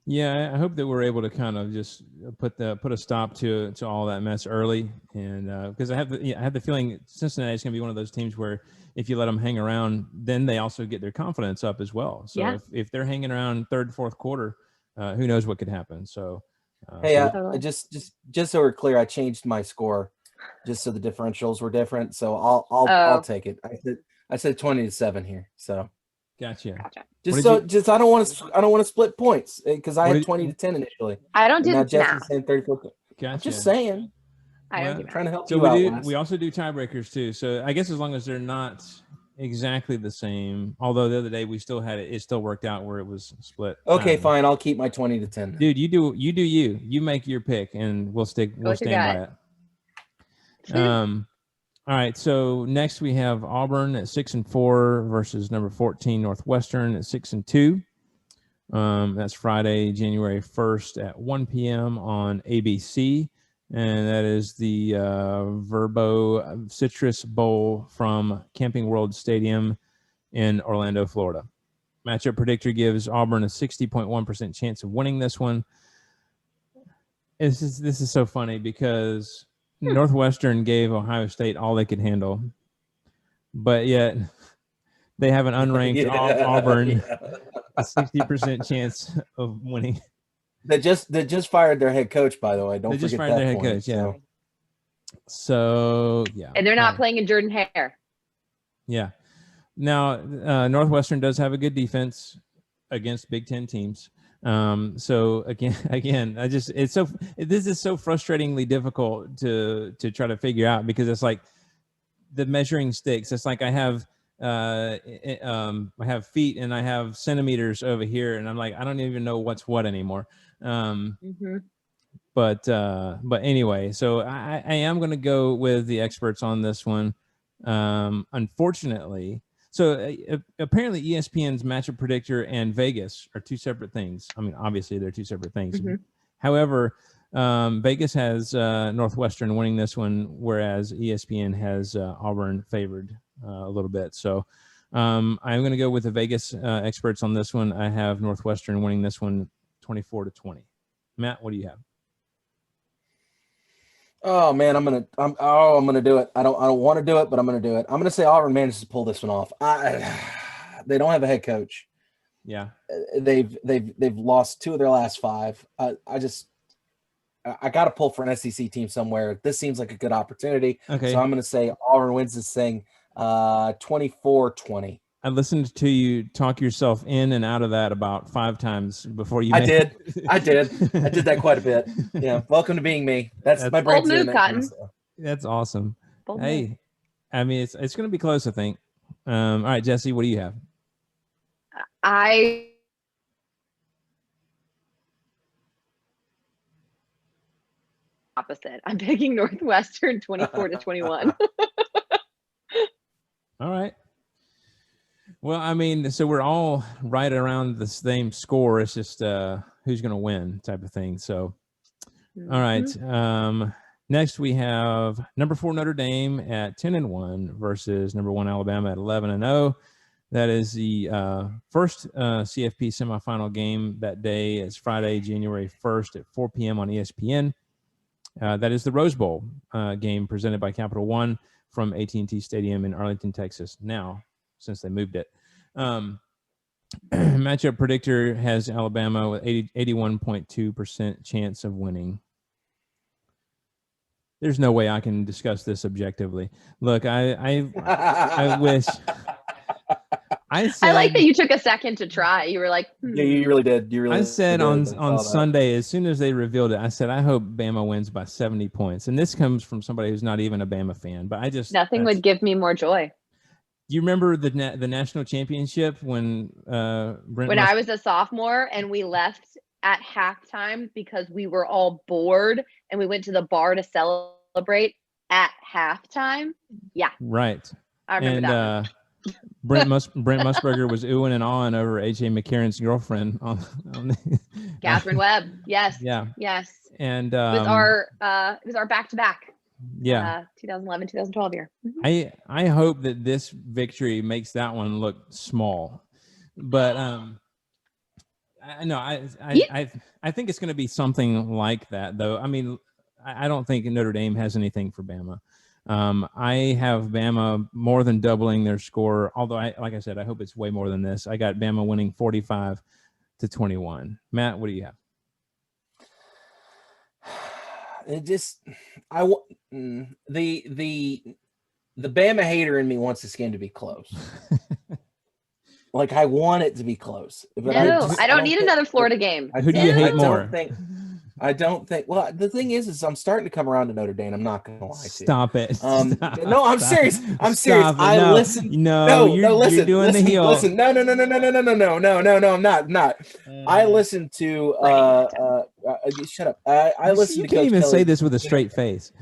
Yeah, I hope that we're able to kind of just put a stop to all that mess early, and because I have the feeling Cincinnati is going to be one of those teams where if you let them hang around, then they also get their confidence up as well. So yeah. if they're hanging around third, fourth quarter, who knows what could happen? So hey, just so we're clear, I changed my score just so the differentials were different. So I'll take it. I said 20-7 here. So. Gotcha. Just I don't want to split points because I had 20-10 initially. I don't do now math. Jesse's saying 34. Gotcha. Just saying. I'm trying to help so you out. We also do tiebreakers too. So I guess as long as they're not exactly the same. Although the other day we still had it still worked out where it was split. Okay, fine. I'll keep my 20-10. Dude, you make your pick and we'll stand by it. All right, so next we have Auburn at 6-4 versus number 14 Northwestern at 6-2. That's Friday, January 1st at 1 p.m. on ABC, and that is the Verbo Citrus Bowl from Camping World Stadium in Orlando, Florida. Matchup predictor gives Auburn a 60.1% chance of winning this one. This is so funny because Northwestern gave Ohio State all they could handle, but yet they have an unranked Auburn a 60% chance of winning. They just fired their head coach, by the way. Don't forget that. They just fired their head coach, yeah. So yeah, and they're not playing in Jordan Hare. Yeah. Now Northwestern does have a good defense against Big Ten teams. So again, this is so frustratingly difficult to try to figure out because it's like the measuring sticks. It's like I have feet and I have centimeters over here, and I'm like, I don't even know what's what anymore. But anyway, so I am going to go with the experts on this one. Unfortunately. So apparently ESPN's matchup predictor and Vegas are two separate things. I mean, obviously they're two separate things. Mm-hmm. However, Vegas has Northwestern winning this one, whereas ESPN has Auburn favored a little bit. So I'm going to go with the Vegas experts on this one. I have Northwestern winning this one 24-20. Matt, what do you have? Oh man, I'm gonna do it. I don't want to do it, but I'm gonna do it. I'm gonna say Auburn manages to pull this one off. They don't have a head coach. Yeah, they've lost 2 of their last 5. I got to pull for an SEC team somewhere. This seems like a good opportunity. Okay, so I'm gonna say Auburn wins this thing, 24-20. I listened to you talk yourself in and out of that about 5 times before you. I did that quite a bit. Yeah, welcome to being me. That's my brain's doing that. So. That's awesome. Bold hey, move. I mean it's going to be close, I think. All right, Jesse, what do you have? Opposite. I'm picking Northwestern 24-21. All right. Well, I mean, so we're all right around the same score. It's just who's going to win type of thing. So, all right. Next, we have number 4 Notre Dame at 10-1 versus number 1 Alabama at 11-0. That is the first CFP semifinal game that day. It's Friday, January 1st at 4 p.m. on ESPN. That is the Rose Bowl game presented by Capital One from AT&T Stadium in Arlington, Texas. Now, since they moved it. Matchup predictor has Alabama with 81.2% chance of winning. there's no way I can discuss this objectively. Look, I wish. I like that said you took a second to try. You were like, Yeah, you really did. You really. I said did. on I saw that. Sunday, as soon as they revealed it, I said I hope Bama wins by 70 points. And this comes from somebody who's not even a Bama fan. But I just nothing would give me more joy. Do you remember the national championship when I was a sophomore and we left at halftime because we were all bored and we went to the bar to celebrate at halftime? Yeah. Right. I remember that. Brent Musburger was oohing and awing over AJ McCarron's girlfriend on Catherine Webb. Yes. Yeah. Yes. And it was our back-to-back. Yeah. 2011, 2012 year. Mm-hmm. I hope that this victory makes that one look small. But I think it's going to be something like that, though. I mean, I don't think Notre Dame has anything for Bama. I have Bama more than doubling their score, although like I said, I hope it's way more than this. I got Bama winning 45-21. Matt, what do you have? The Bama hater in me wants this game to be close. Like, I want it to be close. But I don't need another Florida game. Who do you hate more? I don't think. Well, the thing is I'm starting to come around to Notre Dame. I'm not going to lie to you. Stop it. No, I'm serious. I'm serious. I listen. No, you're doing the heel. Listen. No. I'm not. I listened to. Shut up. I listened to. You can't even say this with a straight face.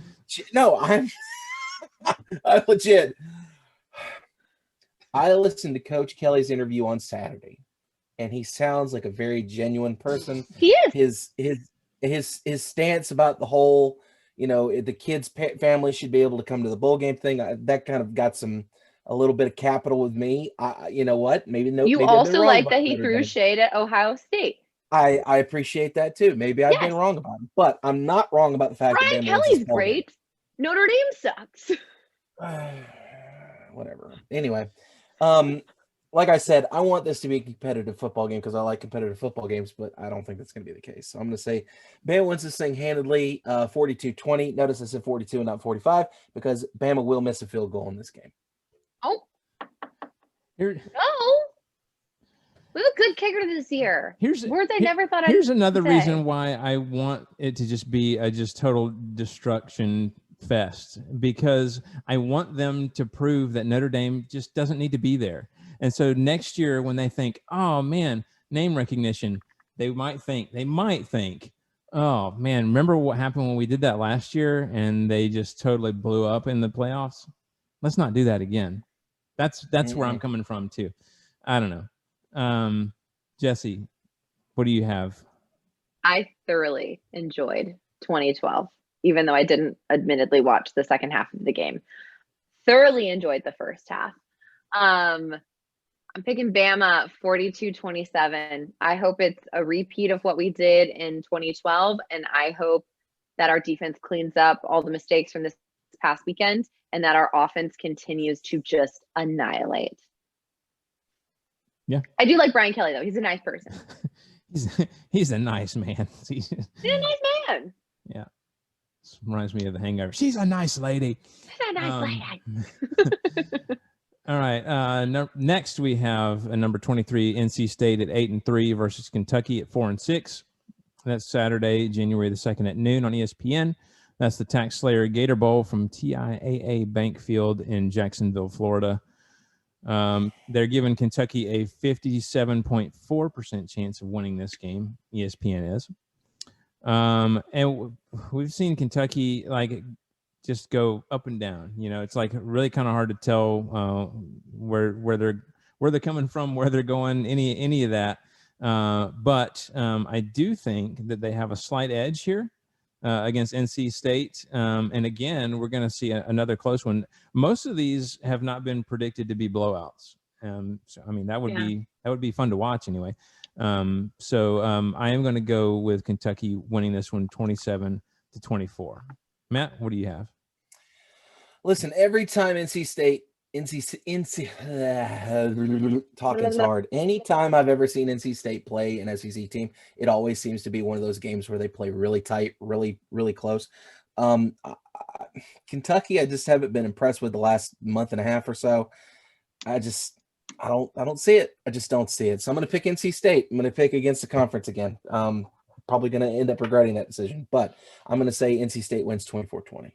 No, I'm legit. I listened to Coach Kelly's interview on Saturday, and he sounds like a very genuine person. He is. His stance about the whole, the kids' family should be able to come to the bowl game thing, that kind of got a little bit of capital with me. You know what? Maybe no. You maybe also like that he threw shade at Ohio State. I appreciate that too. Maybe I've been wrong about it, but I'm not wrong about the fact Brian that Kelly's great. Notre Dame sucks. Whatever. Anyway, like I said, I want this to be a competitive football game because I like competitive football games, but I don't think that's going to be the case. So I'm going to say Bama wins this thing handedly, 42-20. Notice I said 42 and not 45 because Bama will miss a field goal in this game. Oh. No. We have a good kicker this year. Words I never thought I'd Here's another say. reason why I want it to just be a total destruction fest, because I want them to prove that Notre Dame just doesn't need to be there. And so next year when they think, oh man, name recognition, they might think, oh man, remember what happened when we did that last year and they just totally blew up in the playoffs? Let's not do that again. That's where I'm coming from too. I don't know. Jesse, what do you have? I thoroughly enjoyed 2012, even though I didn't admittedly watch the second half of the game. Thoroughly enjoyed the first half. I'm picking Bama 42-27. I hope it's a repeat of what we did in 2012, and I hope that our defense cleans up all the mistakes from this past weekend and that our offense continues to just annihilate. Yeah. I do like Brian Kelly, though. He's a nice person. he's a nice man. He's a nice man. Yeah. This reminds me of The Hangover. She's a nice lady. She's a nice lady. All right. Next, we have number 23, NC State at 8-3 versus Kentucky at 4-6. That's Saturday, January the 2nd at noon on ESPN. That's the Tax Slayer Gator Bowl from TIAA Bank Field in Jacksonville, Florida. They're giving Kentucky a 57.4% chance of winning this game. ESPN is. And we've seen Kentucky just go up and down. It's really kind of hard to tell where they're coming from, where they're going, any of that. But I do think that they have a slight edge here against NC State. And again, we're going to see another close one. Most of these have not been predicted to be blowouts. So I mean, that would be fun to watch anyway. So I am going to go with Kentucky winning this one 27-24. Matt, what do you have? Listen, every time talking's hard. Anytime I've ever seen NC State play an SEC team, it always seems to be one of those games where they play really tight, really, really close. Kentucky, I just haven't been impressed with the last month and a half or so. I don't see it. I just don't see it. So I'm going to pick NC State. I'm going to pick against the conference again. Probably going to end up regretting that decision, but I'm going to say NC State wins 24-20.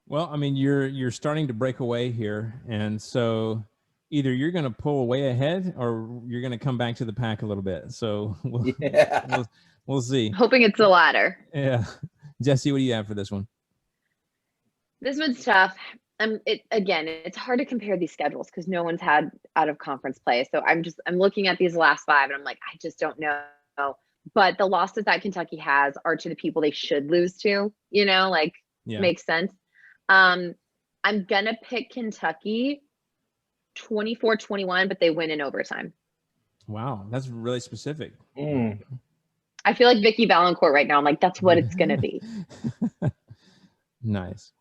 Well, I mean, you're starting to break away here, and so either you're going to pull way ahead or you're going to come back to the pack a little bit. So we'll see. Hoping it's the latter. Yeah. Jesse, what do you have for this one? This one's tough. It's hard to compare these schedules because no one's had out of conference play. So I'm looking at these last 5 and I'm like, I just don't know. But the losses that Kentucky has are to the people they should lose to, makes sense. I'm gonna pick Kentucky 24-21, but they win in overtime. Wow, that's really specific. I feel like Vicky Valancourt right now. I'm like, that's what it's gonna be. Nice.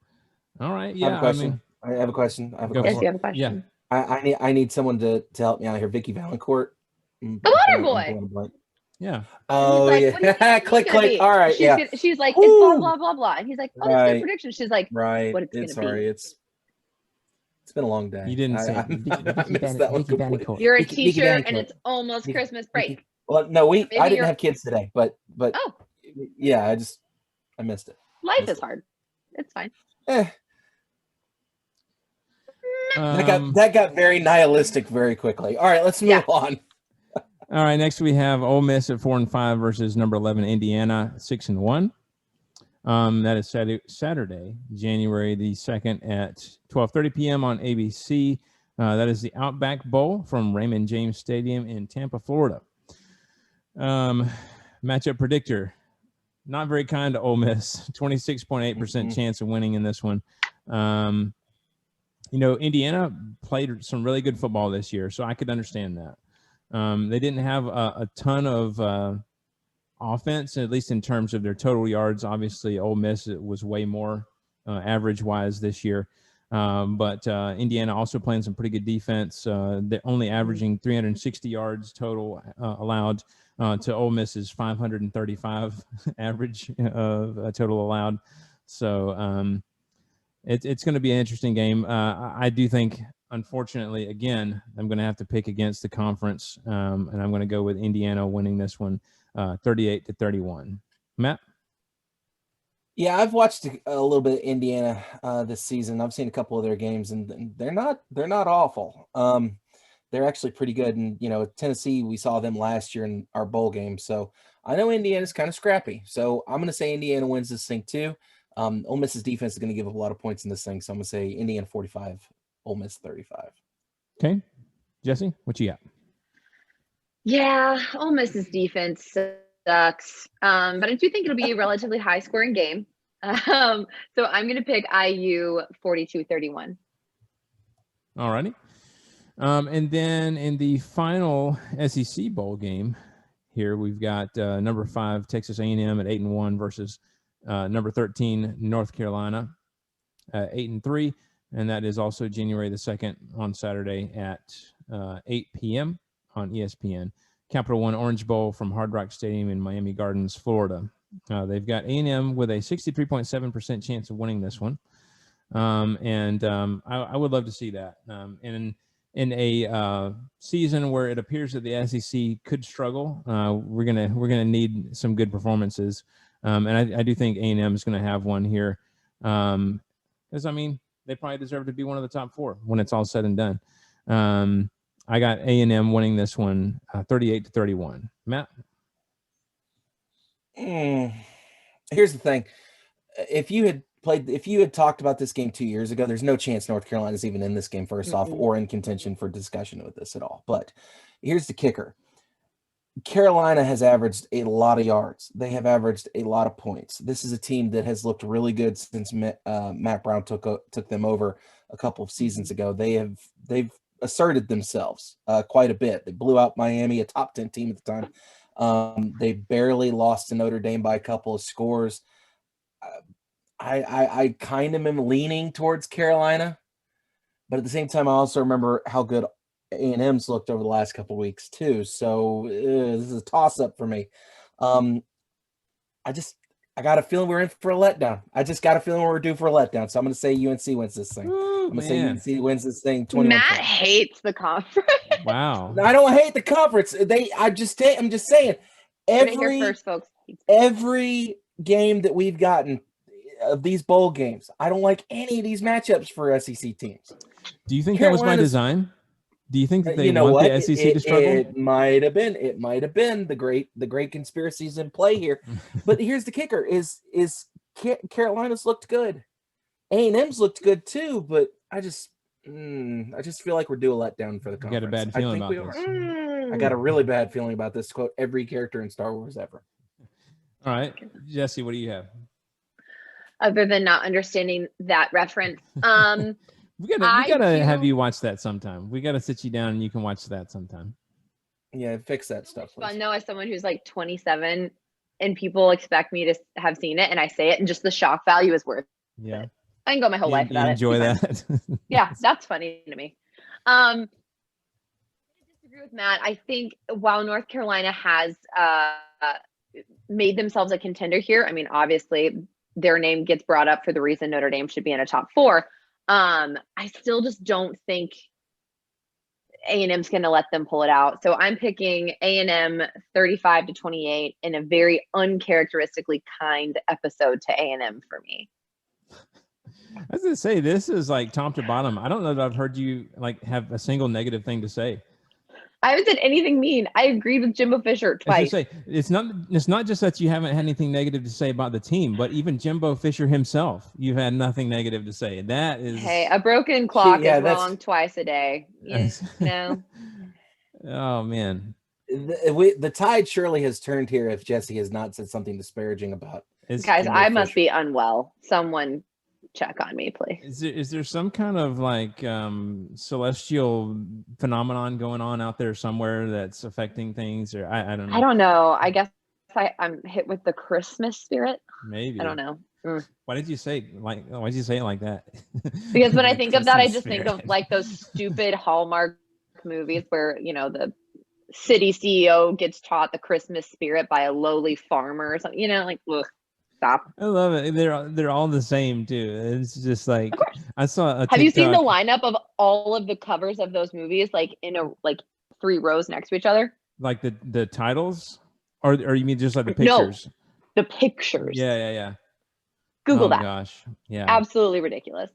All right. Yeah. I have a question. Yes, you have a question. Yeah. I need someone to help me out here. Vicky Valancourt. The Water Boy. Yeah. Oh, like, yeah. Click. All right. She's like, it's blah, blah, blah, blah. And he's like, oh, that's my prediction. She's like, right. What it's going to be. It's been a long day. You didn't say I missed that one completely. You're a teacher and it's almost Christmas break. Well, no, I didn't have kids today, but oh, yeah, I missed it. Life is hard. It's fine. That got very nihilistic very quickly. All right, let's move on. All right, next we have Ole Miss at 4-5 versus number 11 Indiana 6-1. That is Saturday, January the 2nd at 12:30 p.m. on ABC. That is the Outback Bowl from Raymond James Stadium in Tampa, Florida. Matchup predictor, not very kind to Ole Miss. 26.8% chance of winning in this one. Indiana played some really good football this year, so I could understand that. They didn't have a ton of offense, at least in terms of their total yards. Obviously, Ole Miss was way more average-wise this year. But Indiana also playing some pretty good defense. They're only averaging 360 yards total allowed to Ole Miss's 535 average total allowed. So it's going to be an interesting game. I do think, unfortunately, again, I'm going to have to pick against the conference, and I'm going to go with Indiana winning this one 38-31. Matt? Yeah, I've watched a little bit of Indiana this season. I've seen a couple of their games, and they're not awful. They're actually pretty good. And Tennessee, we saw them last year in our bowl game. So I know Indiana's kind of scrappy. So I'm going to say Indiana wins this thing too. Ole Miss's defense is going to give up a lot of points in this thing. So I'm going to say Indiana 45, Ole Miss 35. Okay, Jesse, what you got? Yeah, Ole Miss's defense sucks. But I do think it'll be a relatively high scoring game. So I'm going to pick IU 42-31. All righty. And then in the final SEC bowl game here, we've got number 5 Texas A&M at 8-1 versus number 13 North Carolina 8-3, and that is also January the 2nd on Saturday at 8 p.m. on ESPN. Capital One Orange Bowl from Hard Rock Stadium in Miami Gardens, Florida. They've got A&M with a 63.7% chance of winning this one, and I would love to see that. In a season where it appears that the SEC could struggle, we're gonna need some good performances, and I do think A&M is going to have one here, because they probably deserve to be one of the top 4 when it's all said and done. I got A&M winning this one 38-31. Matt? Here's the thing: if you had talked about this game 2 years ago, there's no chance North Carolina's even in this game first off, or in contention for discussion with this at all. But here's the kicker: Carolina has averaged a lot of yards. They have averaged a lot of points. This is a team that has looked really good since Matt Brown took them over a couple of seasons ago. They've asserted themselves quite a bit. They blew out Miami, a top 10 team at the time. They barely lost to Notre Dame by a couple of scores. I kind of am leaning towards Carolina, but at the same time, I also remember how good A&M's looked over the last couple of weeks too. So this is a toss-up for me. I got a feeling we're in for a letdown. I just got a feeling we're due for a letdown. So I'm going to say UNC wins this thing. Ooh, I'm going to say UNC wins this thing 21-20. Matt hates the conference. Wow. I don't hate the conference. I'm just saying Here first, folks. every game that we've gotten of these bowl games, I don't like any of these matchups for SEC teams. Do you think that was by design? Do you think that they want the SEC to struggle? It might have been. It might have been the great conspiracies in play here. But here's the kicker: is Carolina's looked good, A&M's looked good too. But I just feel like we're due a letdown for the conference. You got a bad feeling about this. I got a really bad feeling about this. Quote every character in Star Wars ever. All right, Jesse, what do you have? Other than not understanding that reference, we gotta have you watch that sometime. We gotta sit you down and you can watch that sometime. Yeah, fix that stuff. It's fun though, as someone who's like 27, and people expect me to have seen it, and I say it, and just the shock value is worth it. I can go my whole life without it. Enjoy that. Yeah, that's funny to me. I disagree with Matt. I think while North Carolina has made themselves a contender here, I mean, obviously their name gets brought up for the reason Notre Dame should be in a top 4. I still just don't think A&M's going to let them pull it out. So I'm picking A&M 35-28 in a very uncharacteristically kind episode to A&M for me. I was going to say, this is like top to bottom. I don't know that I've heard you like have a single negative thing to say. I haven't said anything mean. I agreed with Jimbo Fisher twice. Say, it's not just that you haven't had anything negative to say about the team, but even Jimbo Fisher himself, you've had nothing negative to say. That is, hey, a broken clock is wrong twice a day. You know? Oh man, the tide surely has turned here if Jesse has not said something disparaging about. Guys, I must be unwell. Someone check on me, please. Is there some kind of like celestial phenomenon going on out there somewhere that's affecting things, or I don't know. I don't know. I guess I'm hit with the Christmas spirit. Maybe. I don't know. Why did you say it like that? Because when I think of that, I just think of like those stupid Hallmark movies where, you know, the city CEO gets taught the Christmas spirit by a lowly farmer or something, you know, like, ugh. Stop. I love it. They're all the same too. It's just like I saw a TikTok. Have you seen the lineup of all of the covers of those movies, like in a 3 rows next to each other? Like the titles, or you mean just like the pictures? No, the pictures. Yeah. Google that. Gosh, yeah. Absolutely ridiculous.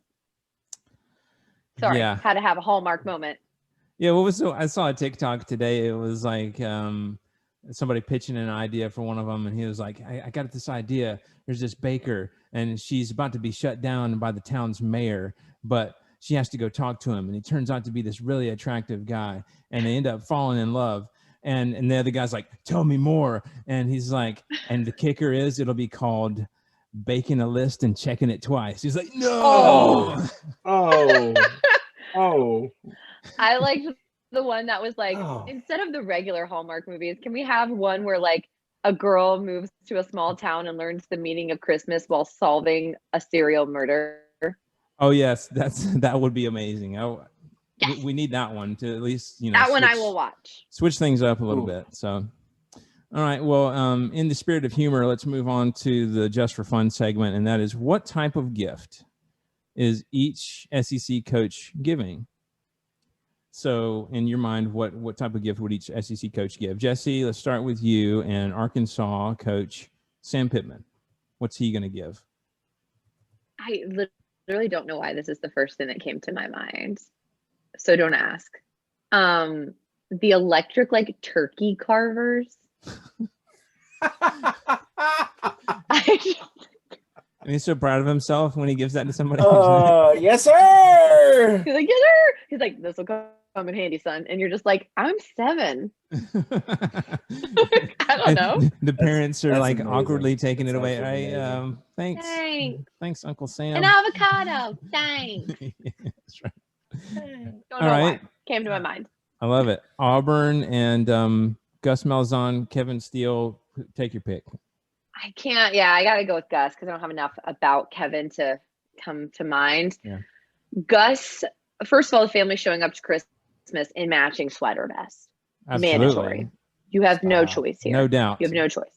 Sorry, yeah. Had to have a Hallmark moment. Yeah, I saw a TikTok today. It was like somebody pitching an idea for one of them, and he was like, I got this idea. There's this baker, and she's about to be shut down by the town's mayor, but she has to go talk to him, and he turns out to be this really attractive guy, and they end up falling in love. And the other guy's like, tell me more. And he's like, and the kicker is it'll be called Baking a List and Checking It Twice. He's like, no. Oh. I liked the one that was like, instead of the regular Hallmark movies, can we have one where like a girl moves to a small town and learns the meaning of Christmas while solving a serial murder? Oh yes, that would be amazing. Yes. We need that one to at least, you know, that one I will watch. Switch things up a little bit. So, all right. Well, in the spirit of humor, let's move on to the Just for Fun segment, and that is, what type of gift is each SEC coach giving? So in your mind, what type of gift would each SEC coach give? Jesse, let's start with you and Arkansas coach Sam Pittman. What's he going to give? I literally don't know why this is the first thing that came to my mind. So don't ask. The electric turkey carvers. And he's so proud of himself when he gives that to somebody. Yes, sir. He's like, yes, sir. He's like, this will come in handy, son. And you're just like, I'm 7. I don't know. The parents are like amazing. awkwardly taking That's it away. Thanks. Thanks, Uncle Sam. An avocado. Thanks. That's right. Don't know why. Came to my mind. I love it. Auburn and Gus Malzahn, Kevin Steele. Take your pick. I can't. Yeah, I got to go with Gus because I don't have enough about Kevin to come to mind. Yeah. Gus, first of all, the family showing up to Christmas in matching sweater vest. Absolutely. Mandatory. You have no choice here. No doubt. You have no choice.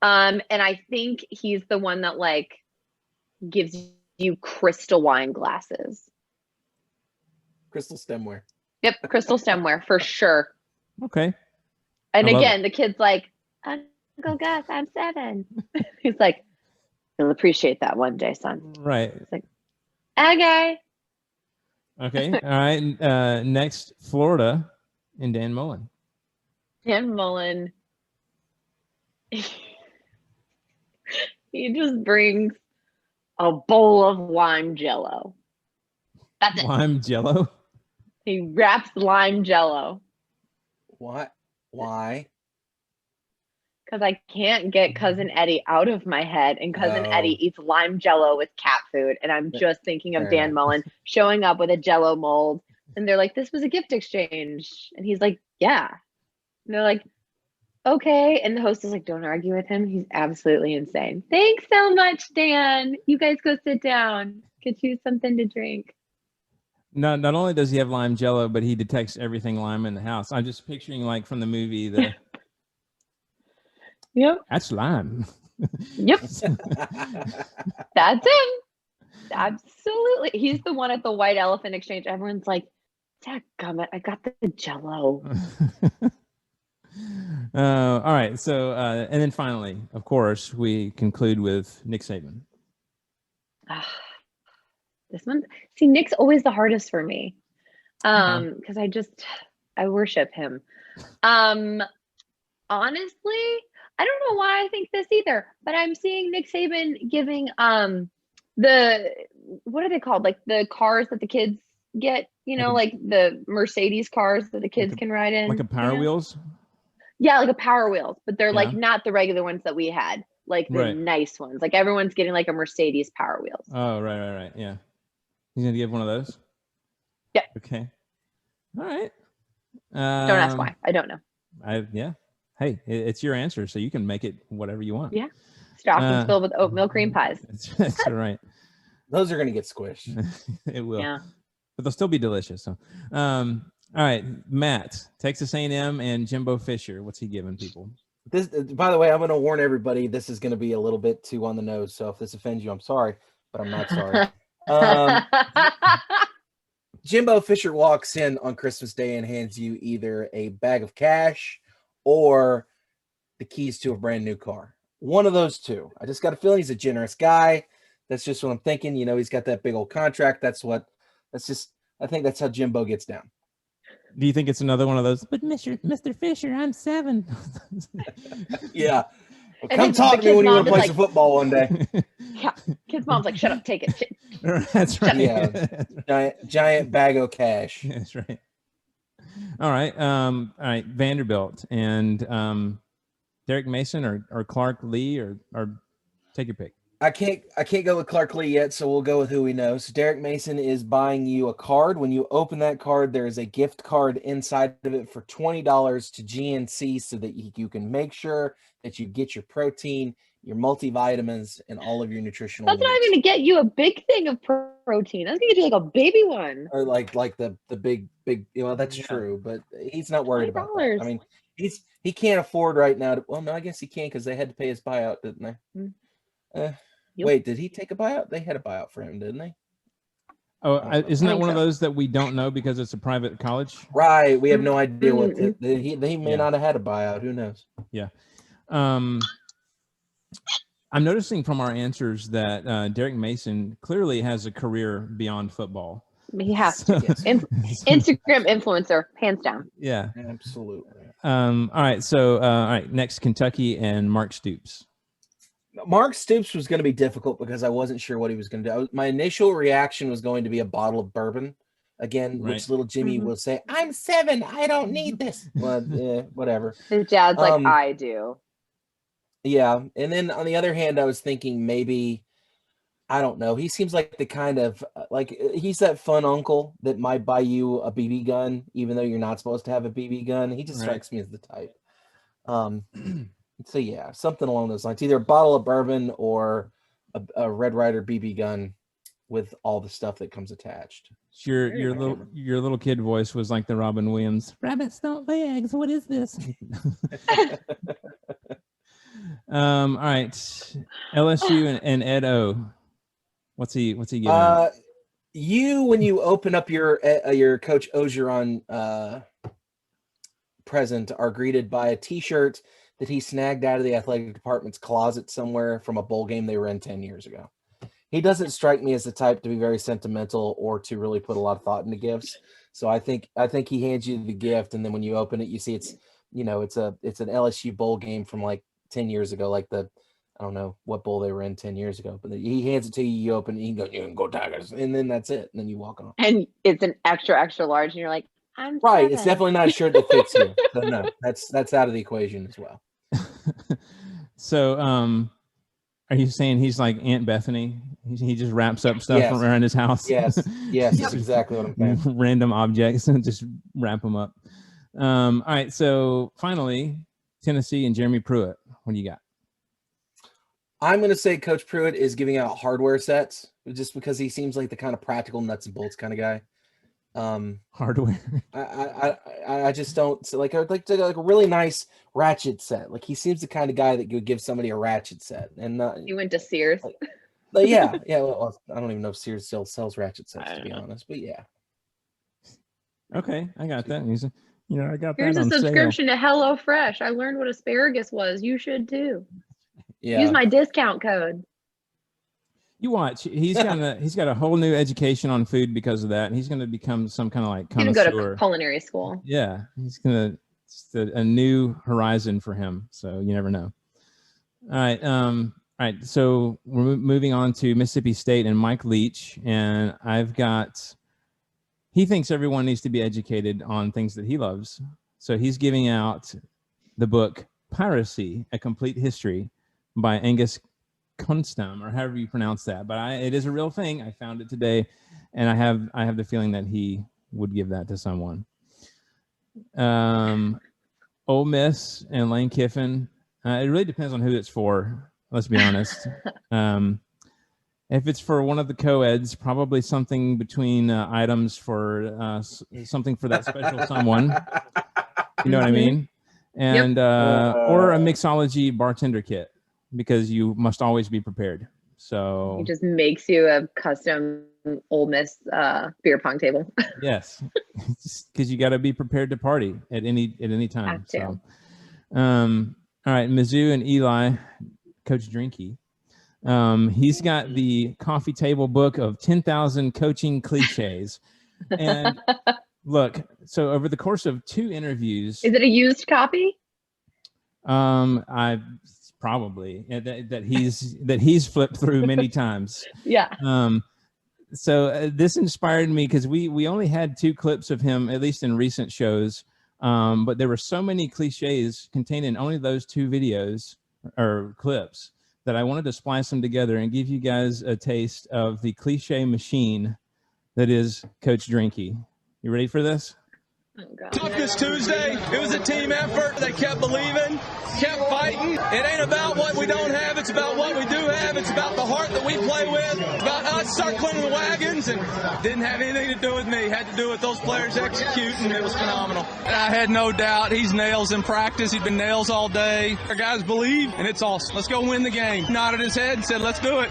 And I think he's the one that like gives you crystal wine glasses. Crystal stemware. Yep, crystal stemware for sure. Okay. And I love again, the kid's like, Uncle Gus, I'm 7. He's like, you'll appreciate that one day, son. Right. It's like, okay. Okay. All right. Next, Florida and Dan Mullen. Dan Mullen, he just brings a bowl of lime jello. That's it. Lime Jello. He wraps lime jello. What? Why? Because I can't get Cousin Eddie out of my head, and Cousin Oh. Eddie eats lime jello with cat food, and I'm just thinking of Fair Dan enough. Mullen showing up with a jello mold, and they're like, this was a gift exchange, and he's like, yeah. And they're like, okay, and the host is like, don't argue with him, he's absolutely insane. Thanks so much, Dan. You guys go sit down, get you something to drink. Not only does he have lime Jello, but he detects everything lime in the house. I'm just picturing like from the movie the Yep, that's lime. yep, that's him. Absolutely. He's the one at the White Elephant Exchange. Everyone's like, dadgummit, I got the jello. All right. So, and then finally, of course, we conclude with Nick Saban. This one, see, Nick's always the hardest for me. Because I worship him. Honestly, I don't know why I think this either, but I'm seeing Nick Saban giving the, what are they called? Like the cars that the kids get, you know, like the Mercedes cars that the kids can ride in. Like a Power Wheels? Yeah, like a Power Wheels, but they're like Yeah. not the regular ones that we had, like the Right. nice ones. Like everyone's getting like a Mercedes Power Wheels. Oh, right. Yeah. He's going to give one of those? Yeah. Okay. All right. Don't ask why. I don't know. Yeah. Hey, it's your answer, so you can make it whatever you want. Yeah. Stockings filled with oatmeal cream pies. That's right. Those are going to get squished. It will. Yeah. But they'll still be delicious. So, all right, Matt, Texas A&M and Jimbo Fisher. What's he giving people? This, by the way, I'm going to warn everybody. This is going to be a little bit too on the nose. So if this offends you, I'm sorry, but I'm not sorry. Jimbo Fisher walks in on Christmas Day and hands you either a bag of cash or the keys to a brand new car. One of those two. I just got a feeling he's a generous guy. That's just what I'm thinking. You know, he's got that big old contract. I think that's how Jimbo gets down. Do you think it's another one of those? But Mr. Fisher, I'm 7. Yeah. Well, I come think talk the to me when kid's you want to mom play is some football one day. Yeah. Kid's mom's like, shut up, take it. That's right. Yeah. Giant bag of cash. That's right. All right. Vanderbilt and Derek Mason or Clark Lee or take your pick. I can't go with Clark Lee yet, so we'll go with who we know. So Derek Mason is buying you a card. When you open that card, there is a gift card inside of it for $20 to GNC so that you can make sure that you get your protein, your multivitamins, and all of your nutritional That's not needs. even to get you a big thing of protein. That's gonna get you like a baby one. Or like the big, well, that's true, but he's not worried about that. I mean, he can't afford right now. Well, no, I guess he can because they had to pay his buyout, didn't they? Yep. Wait, did he take a buyout? They had a buyout for him, didn't they? Oh, isn't that think one of so. those that we don't know because it's a private college? Right. We have no idea what Mm-mm. he may not have had a buyout. Who knows? Yeah. I'm noticing from our answers that Derek Mason clearly has a career beyond football. He has to. Instagram influencer, hands down. Yeah. Absolutely. All right. So, all right. Next, Kentucky and Mark Stoops. Mark Stoops was going to be difficult because I wasn't sure what he was going to do. My initial reaction was going to be a bottle of bourbon again, Right. which little Jimmy will say, "I'm 7. I don't need this." Well, whatever. His dad's like, I do. Yeah. And then on the other hand, I was thinking maybe, I don't know. He seems like the kind of like he's that fun uncle that might buy you a BB gun, even though you're not supposed to have a BB gun. He just Right. strikes me as the type. So yeah, something along those lines. Either a bottle of bourbon or a Red Ryder BB gun with all the stuff that comes attached. Your little kid voice was like the Robin Williams. Rabbits don't lay eggs. What is this? All right, LSU and Ed O. What's he giving out? When you open up your Coach Ogeron present, are greeted by a T-shirt that he snagged out of the athletic department's closet somewhere from a bowl game they were in 10 years ago. He doesn't strike me as the type to be very sentimental or to really put a lot of thought into gifts. So I think he hands you the gift, and then when you open it, you see it's an LSU bowl game from like 10 years ago, like I don't know what bowl they were in 10 years ago, but he hands it to you, you open it, and you can go Tigers, and then that's it, and then you walk on. And it's an extra, extra large, and you're like, I'm right. 7. It's definitely not a shirt that fits you. So no, that's out of the equation as well. So, are you saying he's like Aunt Bethany? He just wraps up stuff around his house? Yes, that's exactly what I'm saying. Random objects and just wrap them up. All right, so finally, Tennessee and Jeremy Pruitt. What do you got? I'm going to say Coach Pruitt is giving out hardware sets just because he seems like the kind of practical nuts and bolts kind of guy. Hardware. I just don't like a really nice ratchet set. Like he seems the kind of guy that would give somebody a ratchet set. And you went to Sears. Yeah. Well, I don't even know if Sears still sells ratchet sets, to be honest. But yeah. Okay, I got that. I got Here's that on a subscription sale. to HelloFresh. I learned what asparagus was. You should too. Yeah. Use my discount code. You watch. He's got a whole new education on food because of that. He's going to become some kind of like connoisseur. He's going to go to culinary school. Yeah, it's a new horizon for him. So you never know. All right. All right. So we're moving on to Mississippi State and Mike Leach, and he thinks everyone needs to be educated on things that he loves. So he's giving out the book Piracy: A Complete History by Angus Kunstam, or however you pronounce that, but it is a real thing. I found it today, and I have the feeling that he would give that to someone. Ole Miss and Lane Kiffin. It really depends on who it's for. Let's be honest. If it's for one of the co-eds, probably something between items for something for that special someone. You know what I mean? And or a mixology bartender kit, because you must always be prepared. So he just makes you a custom Ole Miss beer pong table. Yes, because you got to be prepared to party at any time. So, all right, Mizzou and Eli, Coach Drinky. He's got the coffee table book of 10,000 coaching cliches. And look, so over the course of 2 interviews, is it a used copy? I probably that he's flipped through many times. Yeah. So this inspired me because we only had 2 clips of him, at least in recent shows. But there were so many cliches contained in only those 2 videos or clips that I wanted to splice them together and give you guys a taste of the cliche machine that is Coach Drinky. You ready for this? Oh, God. Toughness Tuesday. It was a team effort. They kept believing, kept fighting. It ain't about what we don't have. It's about what we do have. It's about the heart that we play with. It's about us circling the wagons, and didn't have anything to do with me. Had to do with those players executing. It was phenomenal. And I had no doubt he's nails in practice. He's been nails all day. Our guys believe, and it's awesome. Let's go win the game. Nodded his head and said, let's do it.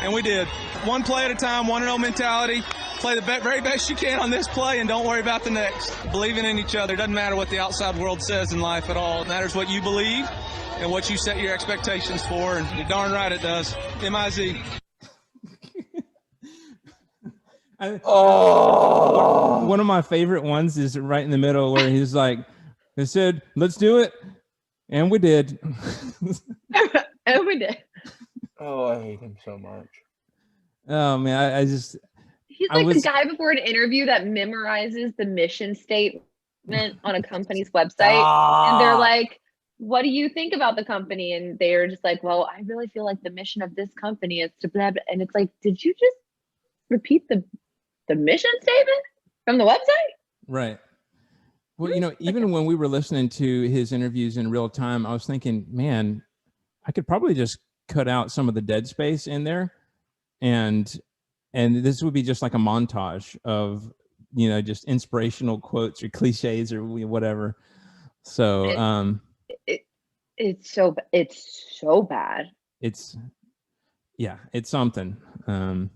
And we did. One play at a time, 1-0 mentality. Play the very best you can on this play and don't worry about the next. Believing in each other. Doesn't matter what the outside world says in life at all. It matters what you believe and what you set your expectations for, and you're darn right it does. M-I-Z. One of my favorite ones is right in the middle where he's like, they said, let's do it. And we did. And we did. Oh, I hate him so much. Oh, man, I just... He's like the guy before an interview that memorizes the mission statement on a company's website. And they're like, what do you think about the company? And they're just like, well, I really feel like the mission of this company is to blah, blah. And it's like, did you just repeat the mission statement from the website? Right. Well, even when we were listening to his interviews in real time, I was thinking, man, I could probably just cut out some of the dead space in there. And this would be just like a montage of, just inspirational quotes or cliches or whatever. So, It's so bad. It's something. All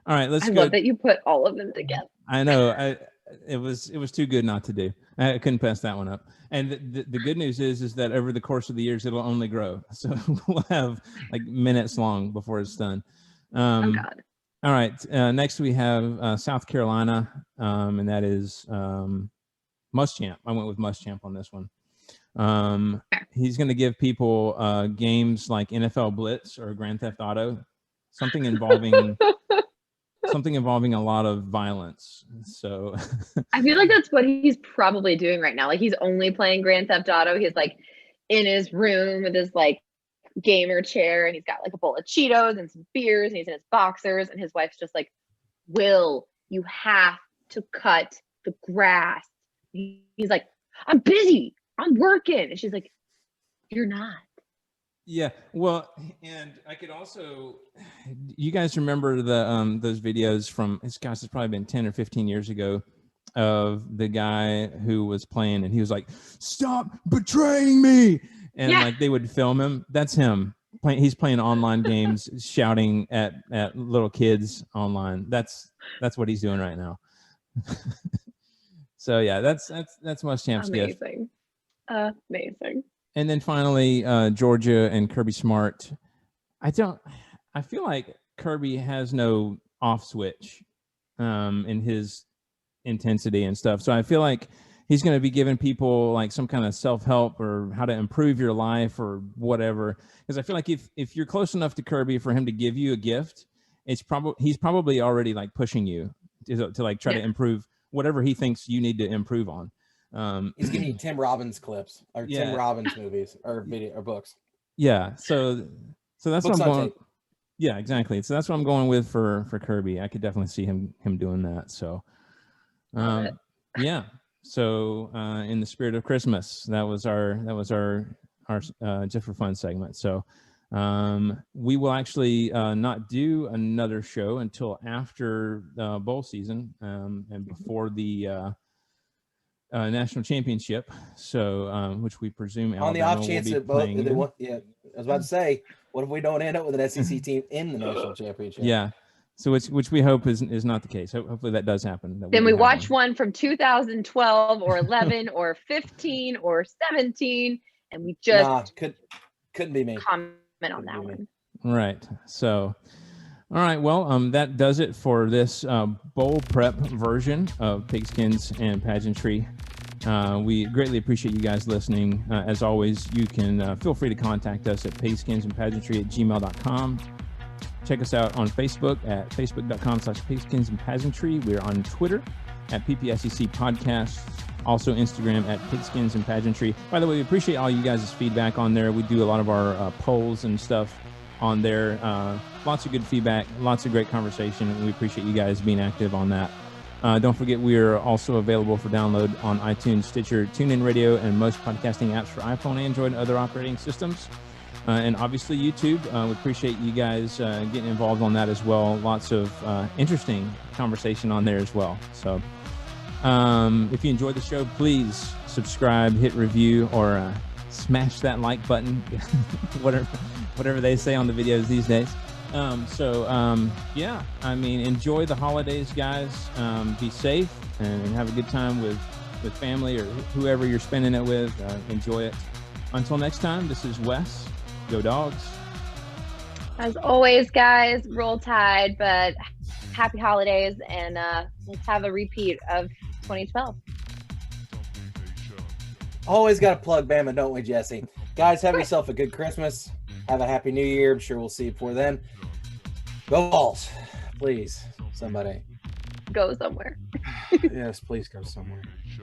right, let's I go. love that you put all of them together. I know. It was too good not to do. I couldn't pass that one up. And the good news is that over the course of the years, it'll only grow. So we'll have like minutes long before it's done. Oh God. All right. Next we have South Carolina, and that is Muschamp. I went with Muschamp on this one. He's going to give people games like NFL Blitz or Grand Theft Auto, something involving a lot of violence. So I feel like that's what he's probably doing right now. Like he's only playing Grand Theft Auto. He's like in his room with his like gamer chair, and he's got like a bowl of Cheetos and some beers, and he's in his boxers, and his wife's just like, Will, you have to cut the grass. He's like, I'm busy, I'm working. And she's like, you're not. Yeah, well, and I could also, you guys remember the those videos from, it's probably been 10 or 15 years ago, of the guy who was playing and he was like, stop betraying me, and like they would film him. That's him. He's playing online games, shouting at little kids online. That's what he's doing right now. So yeah, that's Muschamp's gift. Amazing. And then finally, Georgia and Kirby Smart. I feel like Kirby has no off switch in his intensity and stuff. So I feel like he's going to be giving people like some kind of self-help or how to improve your life or whatever. Because I feel like if you're close enough to Kirby for him to give you a gift, he's probably already like pushing you to like try to improve whatever he thinks you need to improve on. He's giving you Tim Robbins clips or Tim Robbins movies or video or books. Yeah. So that's Books what I'm going. tape. Yeah, exactly. So that's what I'm going with for Kirby. I could definitely see him doing that. So, yeah. So in the spirit of Christmas, that was our just for fun segment. So we will actually not do another show until after bowl season and before the national championship. So which we presume on the Alabama off chance will be that both playing. they want, I was about to say, what if we don't end up with an SEC team in the national championship? Yeah. So which we hope is not the case. Hopefully that does happen. Then we watch one from 2012 or 11 or 15 or 17, and we just couldn't be me. Comment on that one. Right. So, all right. Well, that does it for this bowl prep version of Pigskins and Pageantry. We greatly appreciate you guys listening. As always, you can feel free to contact us at pigskinsandpageantry@gmail.com. Check us out on Facebook at facebook.com/pigskinsandpageantry. We're on Twitter at PPSEC Podcast. Also Instagram at Pigskins and Pageantry. By the way, we appreciate all you guys' feedback on there. We do a lot of our polls and stuff on there. Lots of good feedback, lots of great conversation, and we appreciate you guys being active on that. Don't forget, we are also available for download on iTunes, Stitcher, TuneIn Radio, and most podcasting apps for iPhone, Android, and other operating systems. And obviously YouTube. We appreciate you guys getting involved on that as well. Lots of interesting conversation on there as well. So if you enjoyed the show, please subscribe, hit review, or smash that like button, whatever they say on the videos these days. Yeah, I mean, enjoy the holidays, guys. Be safe and have a good time with family or whoever you're spending it with. Enjoy it. Until next time, this is Wes. Go Dogs. As always, guys, roll tide, but happy holidays, and let's have a repeat of 2012. Always got to plug Bama, don't we, Jesse? Guys, have yourself a good Christmas. Have a happy New Year. I'm sure we'll see you before then. Go Balls. Please, somebody. Go somewhere. Yes, please go somewhere.